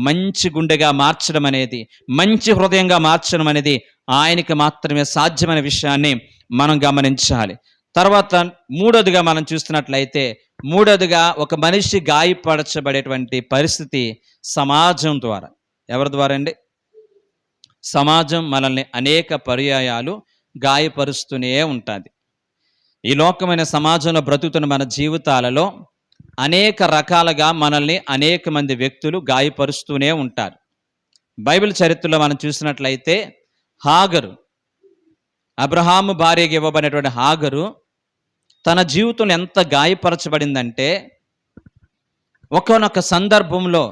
[SPEAKER 1] మంచి గుండెగా మార్చడం అనేది, మంచి హృదయంగా మార్చడం అనేది ఆయనకి మాత్రమే సాధ్యమైన విషయాన్ని మనం గమనించాలి. తర్వాత మూడోదిగా మనం చూస్తున్నట్లయితే, మూడోదిగా ఒక మనిషి గాయపరచబడేటువంటి పరిస్థితి సమాజం ద్వారా. ఎవరి ద్వారా అండి? సమాజం మనల్ని అనేక పర్యాయాలు గాయపరుస్తూనే ఉంటుంది. ఈ లోకమైన సమాజంలో బ్రతుకుతున్న మన జీవితాలలో అనేక రకాలుగా మనల్ని అనేక మంది వ్యక్తులు గాయపరుస్తూనే ఉంటారు. బైబిల్ చరిత్రలో మనం చూసినట్లయితే హాగరు, అబ్రహాము భార్యకి ఇవ్వబడినటువంటి హాగరు తన జీవితంలో ఎంత గాయపరచబడిందంటే, ఒకానొక సందర్భంలో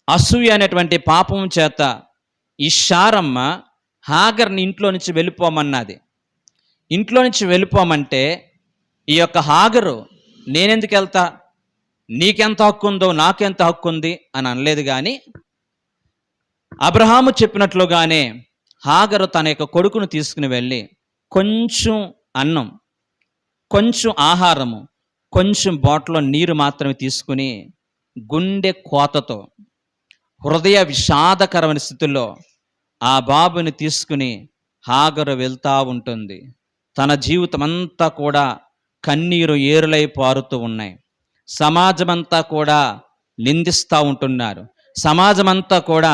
[SPEAKER 1] అసూయ అనేటువంటి పాపం చేత ఈ శారమ్మ హాగర్ని ఇంట్లో నుంచి వెళ్ళిపోమన్నది. ఇంట్లో నుంచి వెళ్ళిపోమంటే ఈ యొక్క హాగరు, నేనెందుకు వెళ్తా, నీకెంత హక్కు ఉందో నాకెంత హక్కు ఉంది అని అనలేదు. కానీ అబ్రహాము చెప్పినట్లుగానే హాగరు తన యొక్క కొడుకును తీసుకుని వెళ్ళి కొంచెం అన్నం, కొంచెం ఆహారము, కొంచెం బాటిల్లో నీరు మాత్రమే తీసుకుని గుండె కోతతో, హృదయ విషాదకరమైన స్థితిలో ఆ బాబుని తీసుకుని హాగరు వెళ్తూ ఉంటుంది. తన జీవితం అంతా కూడా కన్నీరు ఏరులై పారుతూ ఉన్నాయి. సమాజమంతా కూడా నిందిస్తూ ఉంటున్నారు. సమాజమంతా కూడా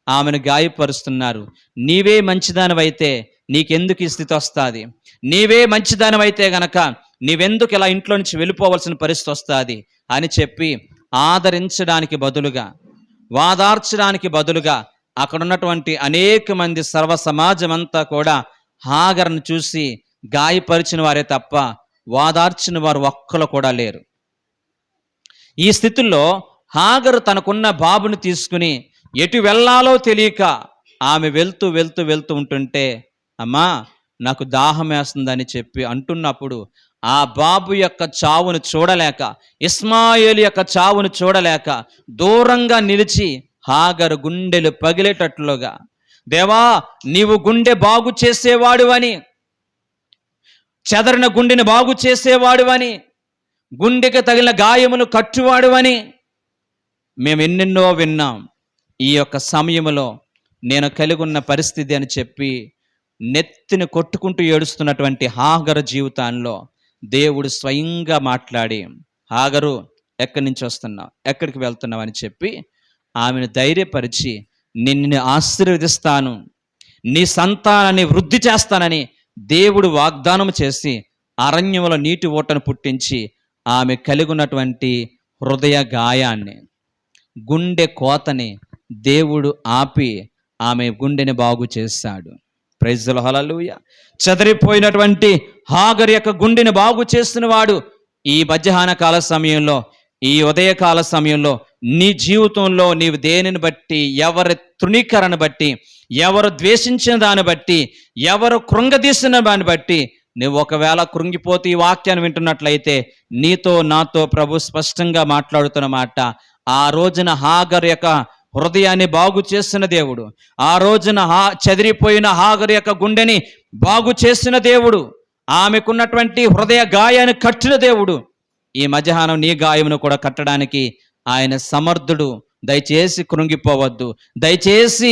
[SPEAKER 1] ఆమెను గాయపరుస్తున్నారు. నీవే మంచిదానివైతే నీకెందుకు ఈ స్థితి వస్తుంది, నీవే మంచిదానివైతే గనక నీవెందుకు ఇలా ఇంట్లో నుంచి వెళ్ళిపోవలసిన పరిస్థితి వస్తుంది అని చెప్పి ఆదరించడానికి బదులుగా, వాదార్చడానికి బదులుగా అక్కడ ఉన్నటువంటి అనేక మంది సర్వ సమాజం అంతా కూడా హాగర్ను చూసి గాయపరిచిన వారే తప్ప వాదార్చిన వారు ఒక్కరు కూడా లేరు. ఈ స్థితిలో హాగరు తనకున్న బాబుని తీసుకుని ఎటు వెళ్ళాలో తెలియక ఆమె వెళ్తూ వెళ్తూ వెళ్తూ ఉంటుంటే, అమ్మా నాకు దాహం వేస్తుందని చెప్పి అంటున్నప్పుడు ఆ బాబు యొక్క చావును చూడలేక, ఇస్మాయేలు యొక్క చావును చూడలేక దూరంగా నిలిచి హాగరు గుండెలు పగిలేటట్లుగా, దేవా నీవు గుండె బాగు చేసేవాడు అని, చెదరిన గుండెని బాగు చేసేవాడు అని, గుండెకి తగిలిన గాయమును కట్టువాడు అని మేము ఎన్నెన్నో విన్నాం. ఈ యొక్క సమయంలో నేను కలిగి ఉన్న పరిస్థితి అని చెప్పి నెత్తిని కొట్టుకుంటూ ఏడుస్తున్నటువంటి హాగరు జీవితాల్లో దేవుడు స్వయంగా మాట్లాడి, హాగరు ఎక్కడి నుంచి వస్తున్నావు, ఎక్కడికి వెళ్తున్నావు అని చెప్పి ఆమెను ధైర్యపరిచి, నిన్ను ఆశీర్వదిస్తాను, నీ సంతానాన్ని వృద్ధి చేస్తానని దేవుడు వాగ్దానం చేసి అరణ్యంలో నీటి ఓటను పుట్టించి ఆమె కలిగి ఉన్నటువంటి హృదయ గాయాన్ని, గుండె కోతని దేవుడు ఆపి ఆమె గుండెని బాగు చేశాడు. ప్రైజ్ ది లార్డ్, హల్లెలూయా. చెదరిపోయినటువంటి హాగరు యొక్క గుండెని బాగు చేస్తున్న వాడు ఈ మధ్యాహ్న కాల సమయంలో, ఈ ఉదయకాల సమయంలో నీ జీవితంలో నీవు దేనిని బట్టి, ఎవరి తృణీకరణ బట్టి, ఎవరు ద్వేషించిన దాన్ని బట్టి, ఎవరు కృంగదీసిన దాన్ని బట్టి నువ్వు ఒకవేళ కృంగిపోతే ఈ వాక్యాన్ని వింటున్నట్లయితే నీతో నాతో ప్రభు స్పష్టంగా మాట్లాడుతున్న మాట, ఆ రోజున హాగర్ యొక్క హృదయాన్ని బాగు చేసిన దేవుడు, ఆ రోజున చెదిరిపోయిన హాగర్ యొక్క గుండెని బాగు చేసిన దేవుడు, ఆమెకున్నటువంటి హృదయ గాయాన్ని కట్టిన దేవుడు ఈ మధ్యాహ్నం నీ గాయమును కూడా కట్టడానికి ఆయన సమర్థుడు. దయచేసి కృంగిపోవద్దు, దయచేసి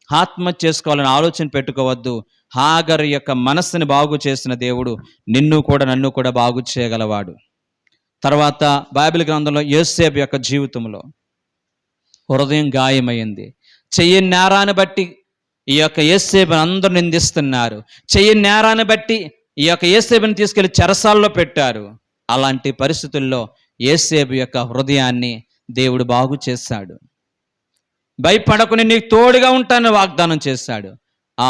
[SPEAKER 1] ఆత్మహత్య చేసుకోవాలని ఆలోచన పెట్టుకోవద్దు. హాగర్ యొక్క మనస్సుని బాగు చేసిన దేవుడు నిన్ను కూడా నన్ను కూడా బాగు చేయగలవాడు. తర్వాత బైబిల్ గ్రంథంలో యోసేపు యొక్క జీవితంలో హృదయం గాయమైంది. చెయ్యని నేరాన్ని బట్టి ఈ యొక్క యోసేపుని అందరూ నిందిస్తున్నారు. చెయ్యని నేరాన్ని బట్టి ఈ యొక్క యోసేపుని తీసుకెళ్లి చెరసాల్లో పెట్టారు. అలాంటి పరిస్థితుల్లో యోసేపు యొక్క హృదయాన్ని దేవుడు బాగు చేశాడు. భయపడకుని నీకు తోడుగా ఉంటానని వాగ్దానం చేశాడు. ఆ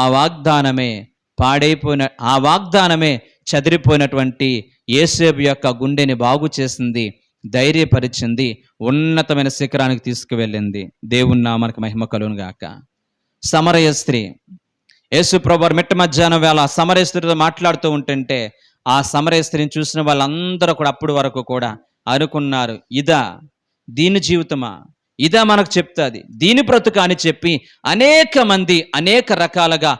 [SPEAKER 1] వాగ్దానమే చెదిరిపోయినటువంటి యోసేపు యొక్క గుండెని బాగు చేసింది, ధైర్యపరిచింది, ఉన్నతమైన శిఖరానికి తీసుకువెళ్ళింది. దేవుని నామానికి మహిమ కలుగును గాక. సమరయ స్త్రీ, యేసు ప్రభువు మిట్ట మధ్యాహ్నం వేళ సమరయ స్త్రీతో మాట్లాడుతూ ఉంటుంటే ఆ సమరయ స్త్రీని చూసిన వాళ్ళందరూ కూడా అప్పటి వరకు కూడా అనుకున్నారు, ఇదా దీని జీవితమా, ఇదా మనకు చెప్తుంది, దీని బ్రతుక అని చెప్పి అనేక మంది అనేక రకాలుగా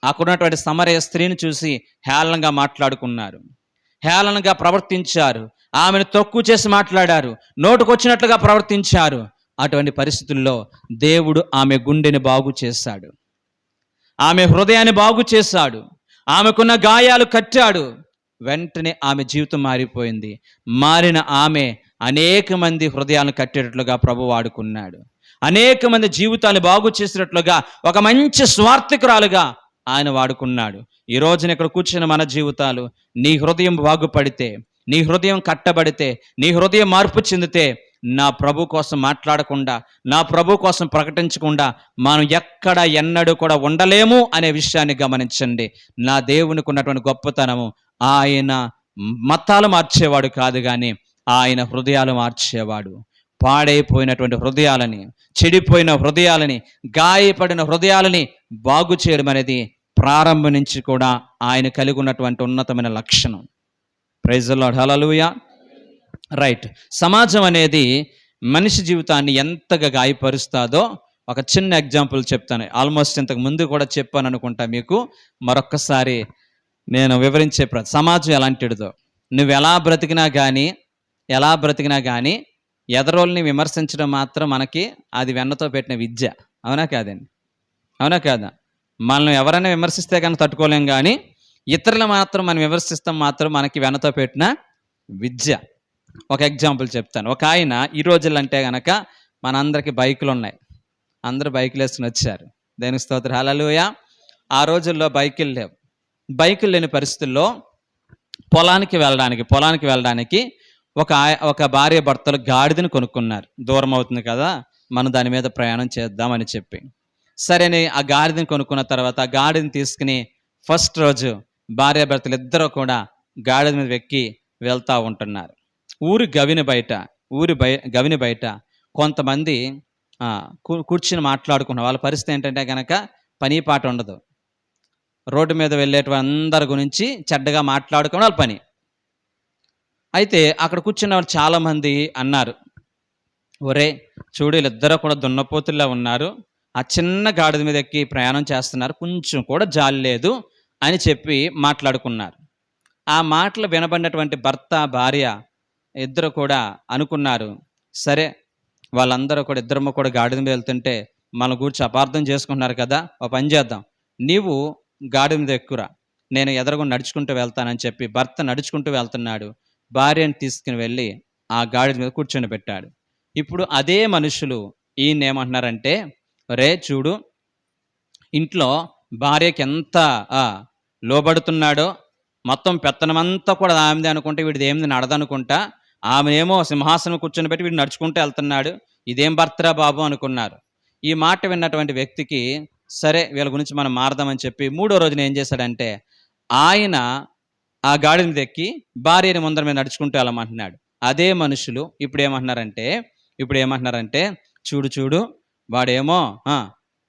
[SPEAKER 1] అక్కడున్నటువంటి సమరయ స్త్రీని చూసి హేళనగా మాట్లాడుకున్నారు, హేళనగా ప్రవర్తించారు, ఆమెను తక్కువ చేసి మాట్లాడారు, నోటుకొచ్చినట్లుగా ప్రవర్తించారు. అటువంటి పరిస్థితుల్లో దేవుడు ఆమె గుండెని బాగు చేశాడు, ఆమె హృదయాన్ని బాగు చేశాడు, ఆమెకున్న గాయాలు కట్టాడు. వెంటనే ఆమె జీవితం మారిపోయింది. మారిన ఆమె అనేక మంది హృదయాలను కట్టేటట్లుగా ప్రభు వాడుకున్నాడు. అనేక మంది జీవితాలు బాగు చేసేటట్లుగా ఒక మంచి స్వార్థికురాలుగా ఆయన వాడుకున్నాడు. ఈ రోజున ఇక్కడ కూర్చున్న మన జీవితాలు, నీ హృదయం బాగుపడితే, నీ హృదయం కట్టబడితే, నీ హృదయం మార్పు చెందితే, నా ప్రభు కోసం మాట్లాడకుండా, నా ప్రభు కోసం ప్రకటించకుండా మనం ఎక్కడ ఎన్నడూ కూడా ఉండలేము అనే విషయాన్ని గమనించండి. నా దేవునికి ఉన్నటువంటి గొప్పతనము, ఆయన మతాలు మార్చేవాడు కాదు, కానీ ఆయన హృదయాలు మార్చేవాడు. పాడైపోయినటువంటి హృదయాలని, చెడిపోయిన హృదయాలని, గాయపడిన హృదయాలని బాగు చేయడం అనేది ప్రారంభం నుంచి కూడా ఆయన కలిగి ఉన్నటువంటి ఉన్నతమైన లక్షణం. Praise the Lord, hallelujah. Right. సమాజం అనేది మనిషి జీవితాన్ని ఎంతగా గాయపరుస్తుందో ఒక చిన్న ఎగ్జాంపుల్ చెప్తాను. ఆల్మోస్ట్ ఇంతకు ముందు కూడా చెప్పాను అనుకుంటా మీకు. మరొక్కసారి నేను వివరించే సమాజం ఎలాంటిదో, నువ్వు ఎలా బ్రతికినా కానీ ఎదరోల్ని విమర్శించడం మాత్రం మనకి అది వెన్నతో పెట్టిన విద్య. అవునా కాదండి? అవునా కాదా? మనం ఎవరైనా విమర్శిస్తే కానీ తట్టుకోలేం, కానీ ఇతరులు మాత్రం మనం విమర్శిస్తాం మాత్రం మనకి వెన్నతో పెట్టిన విద్య. ఒక ఎగ్జాంపుల్ చెప్తాను. ఒక ఆయన, ఈ రోజుల్లో అంటే కనుక మనందరికీ బైకులు ఉన్నాయి, అందరూ బైకులు వేసుకుని వచ్చారు. దేనికి స్తోత్రం, హల్లెలూయా. ఆ రోజుల్లో బైకులు లేవు. బైకులు లేని పరిస్థితుల్లో పొలానికి వెళ్ళడానికి ఒక భార్య భర్తలు గాడిదని కొనుక్కున్నారు. దూరం అవుతుంది కదా, మనం దాని మీద ప్రయాణం చేద్దామని చెప్పి, సరేని ఆ గాడిదని కొనుక్కున్న తర్వాత ఆ గాడిని తీసుకుని ఫస్ట్ రోజు భార్య భర్తలు ఇద్దరు కూడా గాడిద మీద ఎక్కి వెళ్తూ ఉంటున్నారు. ఊరి గవిని బయట కొంతమంది కూర్చుని మాట్లాడుకున్నారు. వాళ్ళ పరిస్థితి ఏంటంటే కనుక పని పాట ఉండదు. రోడ్డు మీద వెళ్ళేటువంటి అందరి గురించి చెడ్డగా మాట్లాడుకోవడం వాళ్ళ పని. అయితే అక్కడ కూర్చున్న వాళ్ళు చాలామంది అన్నారు, ఒరే చూడు, వీళ్ళిద్దరూ కూడా దున్నపోతుల్లా ఉన్నారు, ఆ చిన్న గాడిద మీద ఎక్కి ప్రయాణం చేస్తున్నారు, కొంచెం కూడా జాలి లేదు అని చెప్పి మాట్లాడుకున్నారు. ఆ మాటలు వినబడినటువంటి భర్త భార్య ఇద్దరు కూడా అనుకున్నారు, సరే వాళ్ళందరూ కూడా ఇద్దరమ్మ కూడా గాడిద మీద వెళ్తుంటే మన గురించి అపార్థం చేసుకుంటున్నారు కదా, ఒక పని చేద్దాం, నీవు గాడిద మీద ఎక్కురా, నేను ఎదురుగా నడుచుకుంటూ వెళ్తానని చెప్పి భర్త నడుచుకుంటూ వెళ్తున్నాడు. భార్యను తీసుకుని వెళ్ళి ఆ గాడిద మీద కూర్చొని పెట్టాడు. ఇప్పుడు అదే మనుషులు ఈయన ఏమంటున్నారంటే, రే చూడు, ఇంట్లో భార్యకి ఎంత లోబడుతున్నాడో, మొత్తం పెత్తనమంతా కూడా ఆమెదే అనుకుంటే వీడిది ఏమిది నడదనుకుంటా, ఆమె ఏమో సింహాసనం కూర్చొని పెట్టి వీడు నడుచుకుంటూ వెళ్తున్నాడు, ఇదేం భర్తరా బాబు అనుకున్నారు. ఈ మాట విన్నటువంటి వ్యక్తికి సరే వీళ్ళ గురించి మనం మారదామని చెప్పి 3వ రోజున ఏం చేశాడంటే, ఆయన ఆ గాడిద మీద ఎక్కి భార్యని ముందర మీద నడుచుకుంటూ వెళ్ళమంటున్నాడు. అదే మనుషులు ఇప్పుడు ఏమంటున్నారంటే చూడు వాడేమో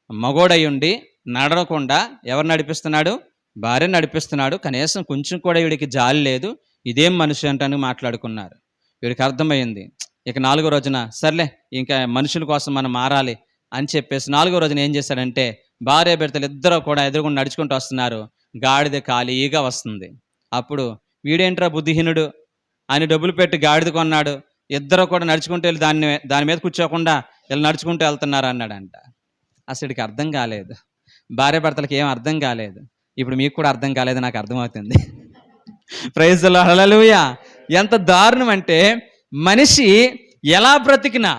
[SPEAKER 1] మగోడై ఉండి నడవకుండా ఎవరు నడిపిస్తున్నాడు, భార్య నడిపిస్తున్నాడు, కనీసం కొంచెం కూడా వీడికి జాలి లేదు, ఇదేం మనిషి అంటాను మాట్లాడుకున్నారు. వీడికి అర్థమైంది. ఇక 4వ రోజున సర్లే ఇంకా మనుషుల కోసం మనం మారాలి అని చెప్పేసి 4వ రోజున ఏం చేశాడంటే, భార్య భర్తలు ఇద్దరు కూడా ఎదురుగుండా నడుచుకుంటూ వస్తున్నారు. గాడిద ఖాళీగా వస్తుంది. అప్పుడు వీడేంట్రా బుద్ధిహీనుడు అని డబ్బులు పెట్టి గాడిద కొన్నాడు, ఇద్దరు కూడా నడుచుకుంటూ వెళ్ళి దాని మీద కూర్చోకుండా వీళ్ళు నడుచుకుంటూ వెళ్తున్నారు అన్నాడంట. అసలుకి అర్థం కాలేదు. భార్య భర్తలకి ఏం అర్థం కాలేదు. ఇప్పుడు మీకు కూడా అర్థం కాలేదు, నాకు అర్థమవుతుంది. ప్రైజ్ ది లార్డ్, హల్లెలూయా. ఎంత దారుణం అంటే, మనిషి ఎలా బ్రతికినా,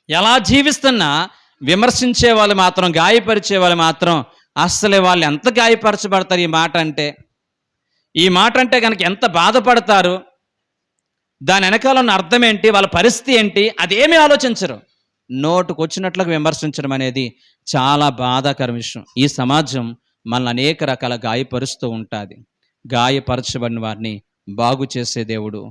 [SPEAKER 1] ఎలా జీవిస్తున్నా విమర్శించే వాళ్ళు మాత్రం, గాయపరిచే వాళ్ళు మాత్రం, అస్సలే వాళ్ళు ఎంత గాయపరచబడతారు ఈ మాట అంటే కనుక ఎంత బాధపడతారు, దాని వెనకాల ఉన్న అర్థం ఏంటి, వాళ్ళ పరిస్థితి ఏంటి, అదేమీ ఆలోచించరు. నోటుకు వచ్చినట్లుగా విమర్శించడం అనేది చాలా బాధాకర విషయం. ఈ సమాజం మనల్ని అనేక రకాల గాయపరుస్తూ ఉంటుంది. గాయపరచబడిన వారిని బాగు చేసే దేవుడు,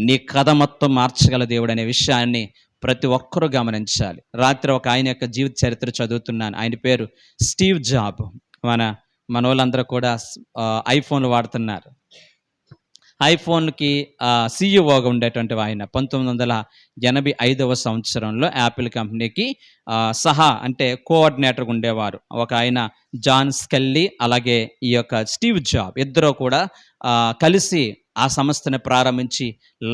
[SPEAKER 1] నీ కథ మొత్తం మార్చగల దేవుడు అనే విషయాన్ని ప్రతి ఒక్కరూ గమనించాలి. రాత్రి ఒక ఆయన యొక్క జీవిత చరిత్ర చదువుతున్నాను. ఆయన పేరు స్టీవ్ జాబ్. మన వాళ్ళందరూ కూడా ఐఫోన్లు వాడుతున్నారు. ఐఫోన్కి సీఈఓగా ఉండేటువంటి ఆయన 1985 సంవత్సరంలో యాపిల్ కంపెనీకి అంటే కోఆర్డినేటర్గా ఉండేవారు. ఒక ఆయన జాన్ స్కెల్లీ, అలాగే ఈ యొక్క స్టీవ్ జాబ్, ఇద్దరు కూడా కలిసి ఆ సంస్థని ప్రారంభించి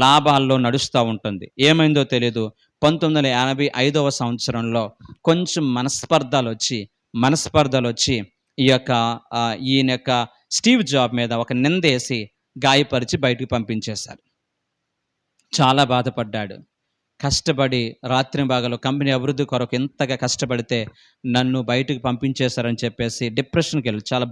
[SPEAKER 1] లాభాల్లో నడుస్తూ ఉంటుంది. ఏమైందో తెలియదు, 1985 సంవత్సరంలో కొంచెం మనస్పర్ధలు వచ్చి ఈయన యొక్క స్టీవ్ జాబ్ మీద ఒక నిందేసి గాయపరిచి బయటికి పంపించేశారు. చాలా బాధపడ్డాడు. కష్టపడి రాత్రి భాగంలో కంపెనీ అభివృద్ధి కొరకు ఎంతగా కష్టపడితే నన్ను బయటికి పంపించేశారని చెప్పేసి డిప్రెషన్కి వెళ్ళి చాలా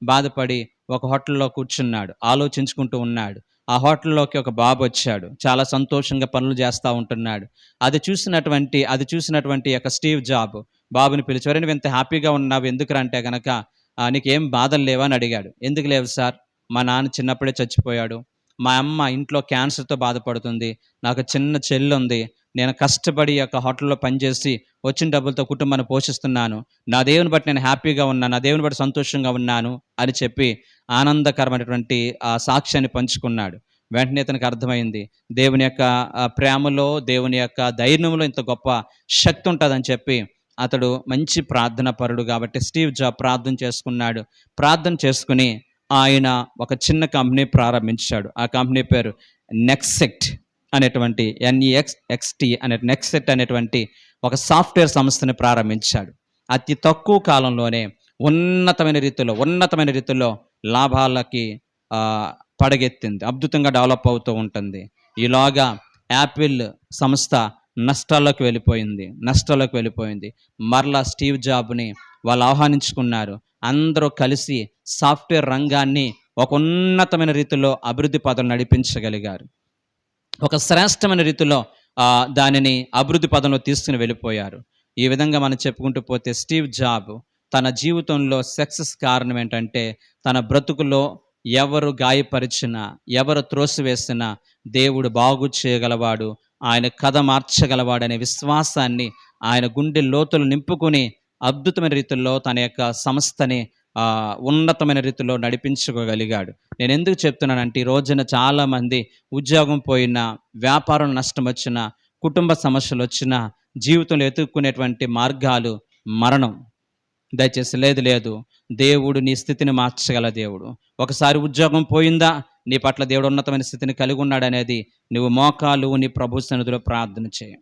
[SPEAKER 1] బాధపడి ఒక హోటల్లో కూర్చున్నాడు, ఆలోచించుకుంటూ ఉన్నాడు. ఆ హోటల్లోకి ఒక బాబు వచ్చాడు, చాలా సంతోషంగా పనులు చేస్తూ ఉంటున్నాడు. అది చూసినటువంటి యొక్క స్టీవ్ జాబ్ బాబుని పిలిచి, నువ్వు ఎంత హ్యాపీగా ఉన్నావు ఎందుకురా అంటే కనుక, నీకేం బాధలు లేవా అని అడిగాడు. ఎందుకు లేవు సార్, మా నాన్న చిన్నప్పుడే చచ్చిపోయాడు, మా అమ్మ ఇంట్లో క్యాన్సర్తో బాధపడుతుంది, నాకు చిన్న చెల్లి ఉంది, నేను కష్టపడి యొక్క హోటల్లో పనిచేసి వచ్చిన డబ్బులతో కుటుంబాన్ని పోషిస్తున్నాను, నా దేవుని బట్టి నేను హ్యాపీగా ఉన్నాను, నా దేవుని బట్టి సంతోషంగా ఉన్నాను అని చెప్పి ఆనందకరమైనటువంటి ఆ సాక్ష్యాన్ని పంచుకున్నాడు. వెంటనే అతనికి అర్థమైంది, దేవుని యొక్క ప్రేమలో, దేవుని యొక్క ధైర్యంలో ఇంత గొప్ప శక్తి ఉంటుందని చెప్పి అతడు మంచి ప్రార్థన పరుడు కాబట్టి స్టీవ్ జాబ్ ప్రార్థన చేసుకుని ఆయన ఒక చిన్న కంపెనీ ప్రారంభించాడు. ఆ కంపెనీ పేరు నెక్సెట్ అనేటువంటి నెక్సెట్ అనేటువంటి ఒక సాఫ్ట్వేర్ సంస్థని ప్రారంభించాడు. అతి తక్కువ కాలంలోనే ఉన్నతమైన రీతిలో లాభాలకి పడగెత్తింది, అద్భుతంగా డెవలప్ అవుతూ ఉంటుంది. ఈలోగా యాపిల్ సంస్థ నష్టాల్లోకి వెళ్ళిపోయింది. మరలా స్టీవ్ జాబ్ని వాళ్ళు ఆహ్వానించుకున్నారు. అందరూ కలిసి సాఫ్ట్వేర్ రంగాన్ని ఒక ఉన్నతమైన రీతిలో అభివృద్ధి పదం నడిపించగలిగారు. ఒక శ్రేష్టమైన రీతిలో దానిని అభివృద్ధి పదంలో తీసుకుని వెళ్ళిపోయారు. ఈ విధంగా మనం చెప్పుకుంటూ పోతే స్టీవ్ జాబ్ తన జీవితంలో సక్సెస్ కారణం ఏంటంటే, తన బ్రతుకులో ఎవరు గాయపరిచినా, ఎవరు త్రోసివేసినా దేవుడు బాగు చేయగలవాడు, ఆయన కథ మార్చగలవాడు అనే విశ్వాసాన్ని ఆయన గుండె లోతులు నింపుకొని అద్భుతమైన రీతిలో తన యొక్క సంస్థని ఉన్నతమైన రీతిలో నడిపించుకోగలిగాడు. నేను ఎందుకు చెప్తున్నానంటే, ఈ రోజున చాలామంది ఉద్యోగం పోయినా, వ్యాపారం నష్టం వచ్చినా, కుటుంబ సమస్యలు వచ్చినా, జీవితంలో ఎదుర్కొనేటువంటి మార్గాలు మరణం. దయచేసి లేదు, దేవుడు నీ స్థితిని మార్చగల దేవుడు. ఒకసారి ఉద్యోగం పోయిందా, నీ పట్ల దేవుడు ఉన్నతమైన స్థితిని కలిగి ఉన్నాడు అనేది నువ్వు మోకాలు నీ ప్రభు సన్నిధిలో ప్రార్థన చేయి.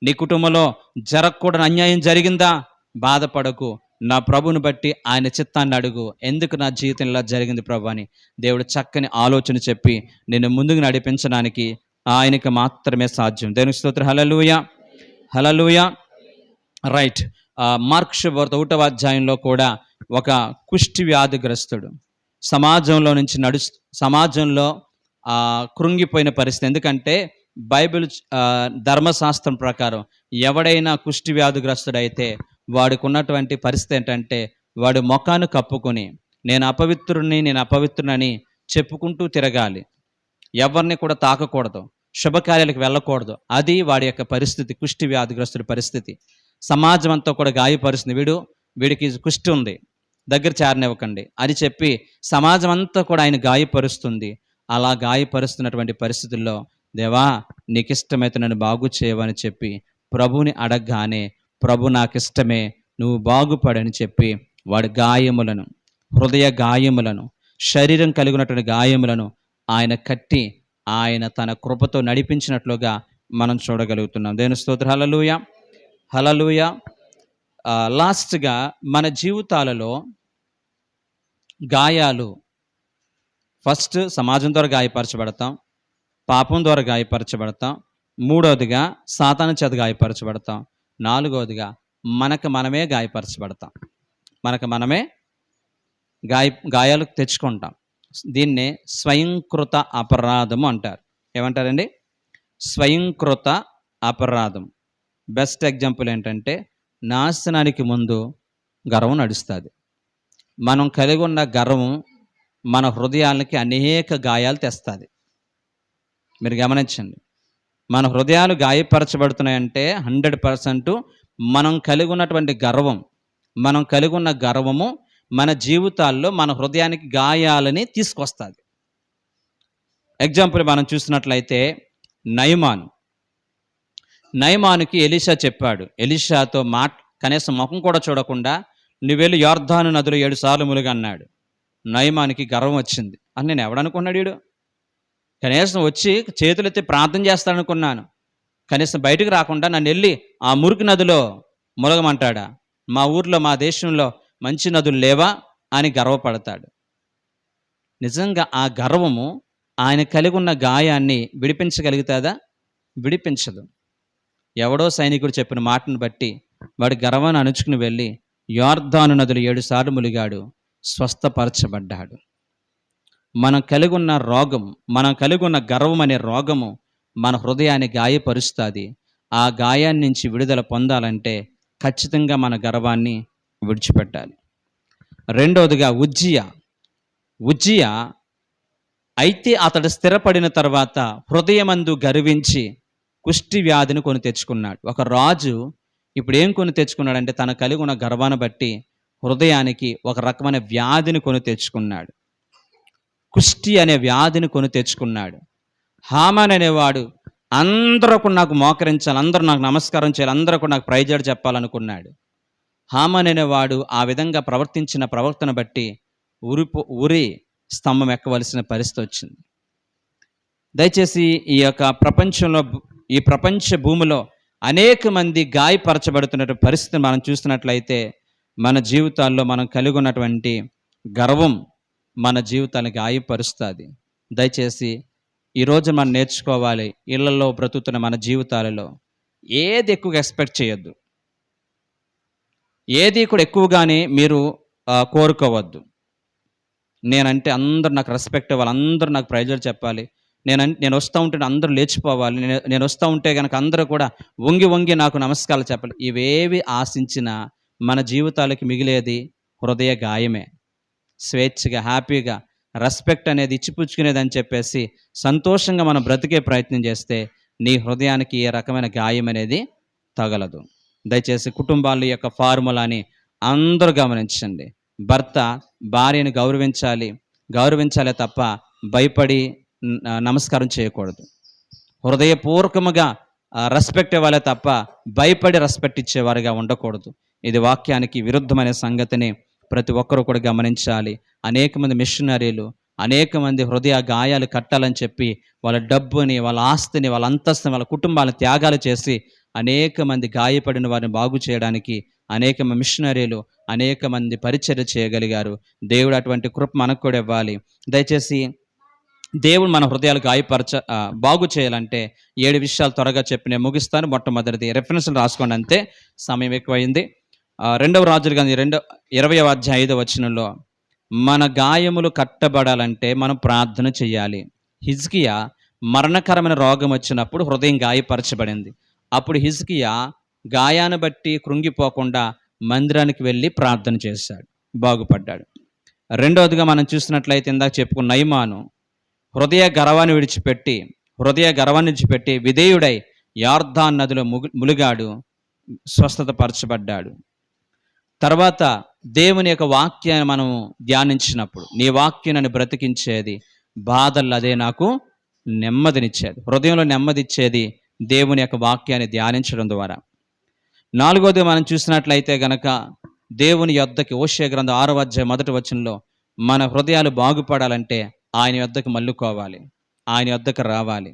[SPEAKER 1] నీ కుటుంబంలో జరగకూడని అన్యాయం జరిగిందా, బాధపడకు, నా ప్రభుని బట్టి ఆయన చిత్తాన్ని అడుగు, ఎందుకు నా జీవితం ఇలా జరిగింది ప్రభు అని దేవుడు చక్కని ఆలోచన చెప్పి నిన్ను ముందుకు నడిపించడానికి ఆయనకి మాత్రమే సాధ్యం. దేవునికి స్తోత్రం. హల్లెలూయా. రైట్. మార్క్ శుభవార్త 1వ అధ్యాయంలో కూడా ఒక కుష్టి వ్యాధిగ్రస్తుడు సమాజంలో కృంగిపోయిన పరిస్థితి. ఎందుకంటే బైబిల్ ధర్మశాస్త్రం ప్రకారం ఎవడైనా కుష్టి వ్యాధిగ్రస్తుడైతే వాడికి ఉన్నటువంటి పరిస్థితి ఏంటంటే, వాడు ముఖాన్ని కప్పుకొని నేను అపవిత్రునని చెప్పుకుంటూ తిరగాలి, ఎవరిని కూడా తాకకూడదు, శుభకార్యాలకు వెళ్ళకూడదు. అది వాడి యొక్క పరిస్థితి, కుష్టి వ్యాధిగ్రస్తుడి పరిస్థితి. సమాజం అంతా కూడా గాయపరుస్తుంది. వీడికి కుష్టి ఉంది, దగ్గర చేరనివ్వకండి అని చెప్పి సమాజం అంతా కూడా ఆయన గాయపరుస్తుంది. అలా గాయపరుస్తున్నటువంటి పరిస్థితుల్లో, దేవా నీకు ఇష్టమైతే నన్ను బాగు చేయవని చెప్పి ప్రభువుని అడగగానే, ప్రభు నాకిష్టమే, నువ్వు బాగుపడని చెప్పి వాడి గాయములను, హృదయ గాయములను, శరీరం కలిగినటువంటి గాయములను ఆయన కట్టి ఆయన తన కృపతో నడిపించినట్లుగా మనం చూడగలుగుతున్నాం. దేవుని స్తోత్రం. హల్లెలూయా, హల్లెలూయా. లాస్ట్గా మన జీవితాలలో గాయాలు, ఫస్ట్ సమాజం ద్వారా గాయపరచబడతాం, పాపం ద్వారా గాయపరచబడతాం, మూడవదిగా సాతాను చేత గాయపరచబడతాం, నాలుగవదిగా మనకు మనమే గాయపరచబడతాం. మనకు మనమే గాయాలు తెచ్చుకుంటాం. దీన్నే స్వయంకృత అపరాధము అంటారు. ఏమంటారండి? స్వయంకృత అపరాధం. బెస్ట్ ఎగ్జాంపుల్ ఏంటంటే, నాశనానికి ముందు గర్వం నడుస్తుంది. మనం కలిగి ఉన్న గర్వం మన హృదయాలకి అనేక గాయాలు తెస్తుంది. మీరు గమనించండి, మన హృదయాలు గాయపరచబడుతున్నాయంటే 100% మనం కలిగి ఉన్నటువంటి గర్వం, మనం కలిగి ఉన్న గర్వము మన జీవితాల్లో మన హృదయానికి గాయాలని తీసుకొస్తుంది. ఎగ్జాంపుల్ మనం చూసినట్లయితే నయమానుకి ఎలీషా చెప్పాడు, ఎలీషాతో కనీసం ముఖం కూడా చూడకుండా నువ్వు వెళ్ళి యొర్దాను నదిలో 7 సార్లు ములుగు అన్నాడు. నయమానికి గర్వం వచ్చింది. అని నేను ఎవడనుకున్నాడు వీడు? కనీసం వచ్చి చేతులెత్తి ప్రార్థన చేస్తాడనుకున్నాను, కనీసం బయటకు రాకుండా నన్ను వెళ్ళి ఆ మురికి నదిలో ములగమంటాడా? మా ఊర్లో, మా దేశంలో మంచి నదులు లేవా అని గర్వపడతాడు. నిజంగా ఆ గర్వము ఆయన కలిగి ఉన్న గాయాన్ని విడిపించగలుగుతుందా? విడిపించదు. ఎవడో సైనికుడు చెప్పిన మాటను బట్టి వాడి గర్వాన్ని అణుచుకుని వెళ్ళి యొర్దాను నదులు 7 సార్లు ములిగాడు, స్వస్థపరచబడ్డాడు. మనం కలిగి ఉన్న రోగం, మనం కలిగి ఉన్న గర్వం అనే రోగము మన హృదయాన్ని గాయపరుస్తుంది. ఆ గాయాన్ని నుంచి విడుదల పొందాలంటే ఖచ్చితంగా మన గర్వాన్ని విడిచిపెట్టాలి. రెండవదిగా ఉజ్జియా అయితే అతడు స్థిరపడిన తర్వాత హృదయమందు గర్వించి కుష్టి వ్యాధిని కొని తెచ్చుకున్నాడు. ఒక రాజు ఇప్పుడు ఏం కొని తెచ్చుకున్నాడంటే, తన కలిగి ఉన్న గర్వాన్ని బట్టి హృదయానికి ఒక రకమైన వ్యాధిని కొని తెచ్చుకున్నాడు. కుష్టి అనే వ్యాధిని కొని తెచ్చుకున్నాడు. హామాన్ అనేవాడు అందరూ నాకు మోకరించాలి, అందరూ నాకు నమస్కారం చేయాలి, అందరూ కూడా నాకు ప్రైజాడు చెప్పాలనుకున్నాడు. హామాన్ అనేవాడు ఆ విధంగా ప్రవర్తించిన ప్రవర్తన బట్టి ఉరి స్తంభం ఎక్కవలసిన పరిస్థితి వచ్చింది. దయచేసి ఈ యొక్క ప్రపంచంలో, ఈ ప్రపంచ భూమిలో అనేక మంది గాయపరచబడుతున్న పరిస్థితిని మనం చూస్తున్నట్లయితే, మన జీవితాల్లో మనం కలిగి ఉన్నటువంటి గర్వం మన జీవితాన్ని గాయపరుస్తుంది. దయచేసి ఈరోజు మనం నేర్చుకోవాలి, ఇళ్లలో బ్రతుకుతున్న మన జీవితాలలో ఏది ఎక్కువగా ఎక్స్పెక్ట్ చేయొద్దు, ఏది కూడా ఎక్కువగానే మీరు కోరుకోవద్దు. నేనంటే అందరూ నాకు రెస్పెక్ట్ ఇవ్వాలి, అందరూ నాకు ప్రైజులు చెప్పాలి, నేను వస్తూ ఉంటే అందరూ లేచిపోవాలి, నేను వస్తూ ఉంటే కనుక అందరూ కూడా వంగి నాకు నమస్కారాలు చెప్పాలి. ఇవేవి ఆశించినా మన జీవితాలకి మిగిలేది హృదయ గాయమే. స్వేచ్ఛగా, హ్యాపీగా, రెస్పెక్ట్ అనేది ఇచ్చిపుచ్చుకునేది అని చెప్పేసి సంతోషంగా మనం బ్రతికే ప్రయత్నం చేస్తే నీ హృదయానికి ఏ రకమైన గాయం అనేది తగలదు. దయచేసి కుటుంబాల యొక్క ఫార్ములాని అందరూ గమనించండి. భర్త భార్యను గౌరవించాలే తప్ప భయపడి నమస్కారం చేయకూడదు. హృదయపూర్వకముగా రెస్పెక్ట్ ఇవ్వాలే తప్ప భయపడి రెస్పెక్ట్ ఇచ్చేవారుగా ఉండకూడదు. ఇది వాక్యానికి విరుద్ధమైన సంగతిని ప్రతి ఒక్కరూ కూడా గమనించాలి. అనేక మంది మిషనరీలు, అనేక మంది హృదయ గాయాలు కట్టాలని చెప్పి వాళ్ళ డబ్బుని, వాళ్ళ ఆస్తిని, వాళ్ళ అంతస్తుని, వాళ్ళ కుటుంబాలను త్యాగాలు చేసి అనేక మంది గాయపడిన వారిని బాగు చేయడానికి అనేక మిషనరీలు, అనేక మంది పరిచర్య చేయగలిగారు. దేవుడు అటువంటి కృప మనకు కూడా ఇవ్వాలి. దయచేసి దేవుడు మన హృదయాలు బాగు చేయాలంటే 7 విషయాలు త్వరగా చెప్పి నేను ముగిస్తాను. మొట్టమొదటిది రెఫరెన్స్లు రాసుకోండి, అంతే సమయం ఎక్కువైంది. 2వ రాజులు కానీ 20వ అధ్యాయం 5వ వచనంలో మన గాయములు కట్టబడాలంటే మనం ప్రార్థన చేయాలి. హిజ్కియా మరణకరమైన రోగం వచ్చినప్పుడు హృదయం గాయపరచబడింది. అప్పుడు హిజ్కియా గాయాన్ని బట్టి కృంగిపోకుండా మందిరానికి వెళ్ళి ప్రార్థన చేశాడు, బాగుపడ్డాడు. రెండవదిగా మనం చూసినట్లయితే ఇందాక చెప్పుకున్న నయమాను హృదయ గర్వాన్ని విడిచిపెట్టి విధేయుడై యొర్దాను నదిలో ములిగాడు, స్వస్థత పరచబడ్డాడు. తర్వాత దేవుని యొక్క వాక్యాన్ని మనం ధ్యానించినప్పుడు, నీ వాక్యం నన్ను బ్రతికించేది, బాధల్లో అదే నాకు నెమ్మదినిచ్చేది. హృదయంలో నెమ్మదిచ్చేది దేవుని యొక్క వాక్యాన్ని ధ్యానించడం ద్వారా. నాలుగోది మనం చూసినట్లయితే గనక, దేవుని యొద్దకి హోషేయ గ్రంథం 6వ అధ్యాయం 1వ వచనంలో, మన హృదయాలు బాగుపడాలంటే ఆయన యొద్దకు మల్లుకోవాలి, ఆయన యొద్దకు రావాలి.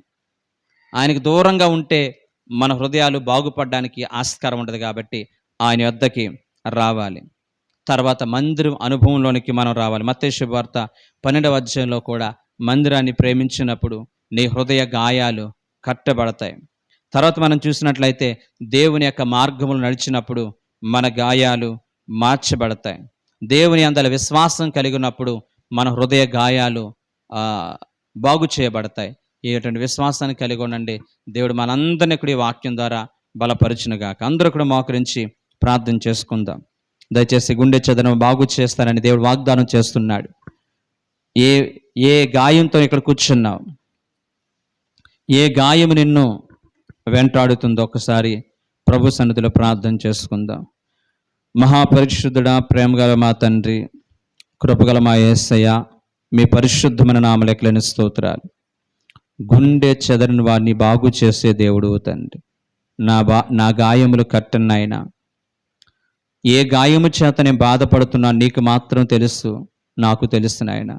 [SPEAKER 1] ఆయనకు దూరంగా ఉంటే మన హృదయాలు బాగుపడడానికి ఆస్కారం ఉండదు. కాబట్టి ఆయన యొద్దకి రావాలి. తర్వాత మందిరం అనుభవంలోనికి మనం రావాలి. మత్తయి శుభవార్త 12వ అధ్యాయంలో కూడా మందిరాన్ని ప్రేమించినప్పుడు నీ హృదయ గాయాలు కట్టబడతాయి. తర్వాత మనం చూసినట్లయితే దేవుని యొక్క మార్గములు నడిచినప్పుడు మన గాయాలు మార్చబడతాయి. దేవుని అందల విశ్వాసం కలిగినప్పుడు మన హృదయ గాయాలు బాగు చేయబడతాయి. ఇటువంటి విశ్వాసాన్ని కలిగి ఉండండి. దేవుడు మనందరినీ కూడా ఈ వాక్యం ద్వారా బలపరచునుగాక. అందరూ కూడా మోకరించి ప్రార్థన చేసుకుందాం. దయచేసి గుండె చదనం బాగు చేస్తానని దేవుడు వాగ్దానం చేస్తున్నాడు. ఏ గాయంతో ఇక్కడ కూర్చున్నావు, ఏ గాయం నిన్ను వెంటాడుతుందో ఒకసారి ప్రభు సన్నిధిలో ప్రార్థన చేసుకుందాం. మహాపరిశుద్ధుడా, ప్రేమగల మా తండ్రి, కృపగల మా యేసయ్య, మీ పరిశుద్ధమైన నామలెక్కలేని స్తోత్రాలు. గుండె చెదరని వారిని బాగు చేసే దేవుడు తండ్రి. నా గాయములు కట్టండి నాయనా. ఏ గాయము చేత నేను బాధపడుతున్నా నీకు మాత్రం తెలుసు, నాకు తెలుసు నాయన.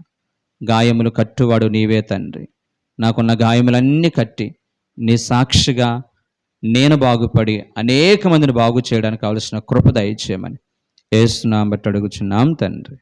[SPEAKER 1] గాయములు కట్టువాడు నీవే తండ్రి. నాకున్న గాయములన్నీ కట్టి నీ సాక్షిగా నేను బాగుపడి అనేక మందిని బాగు చేయడానికి కావలసిన కృప దయచేయమని యేసు నామమున బట్టి అడుగుచున్నాం తండ్రి.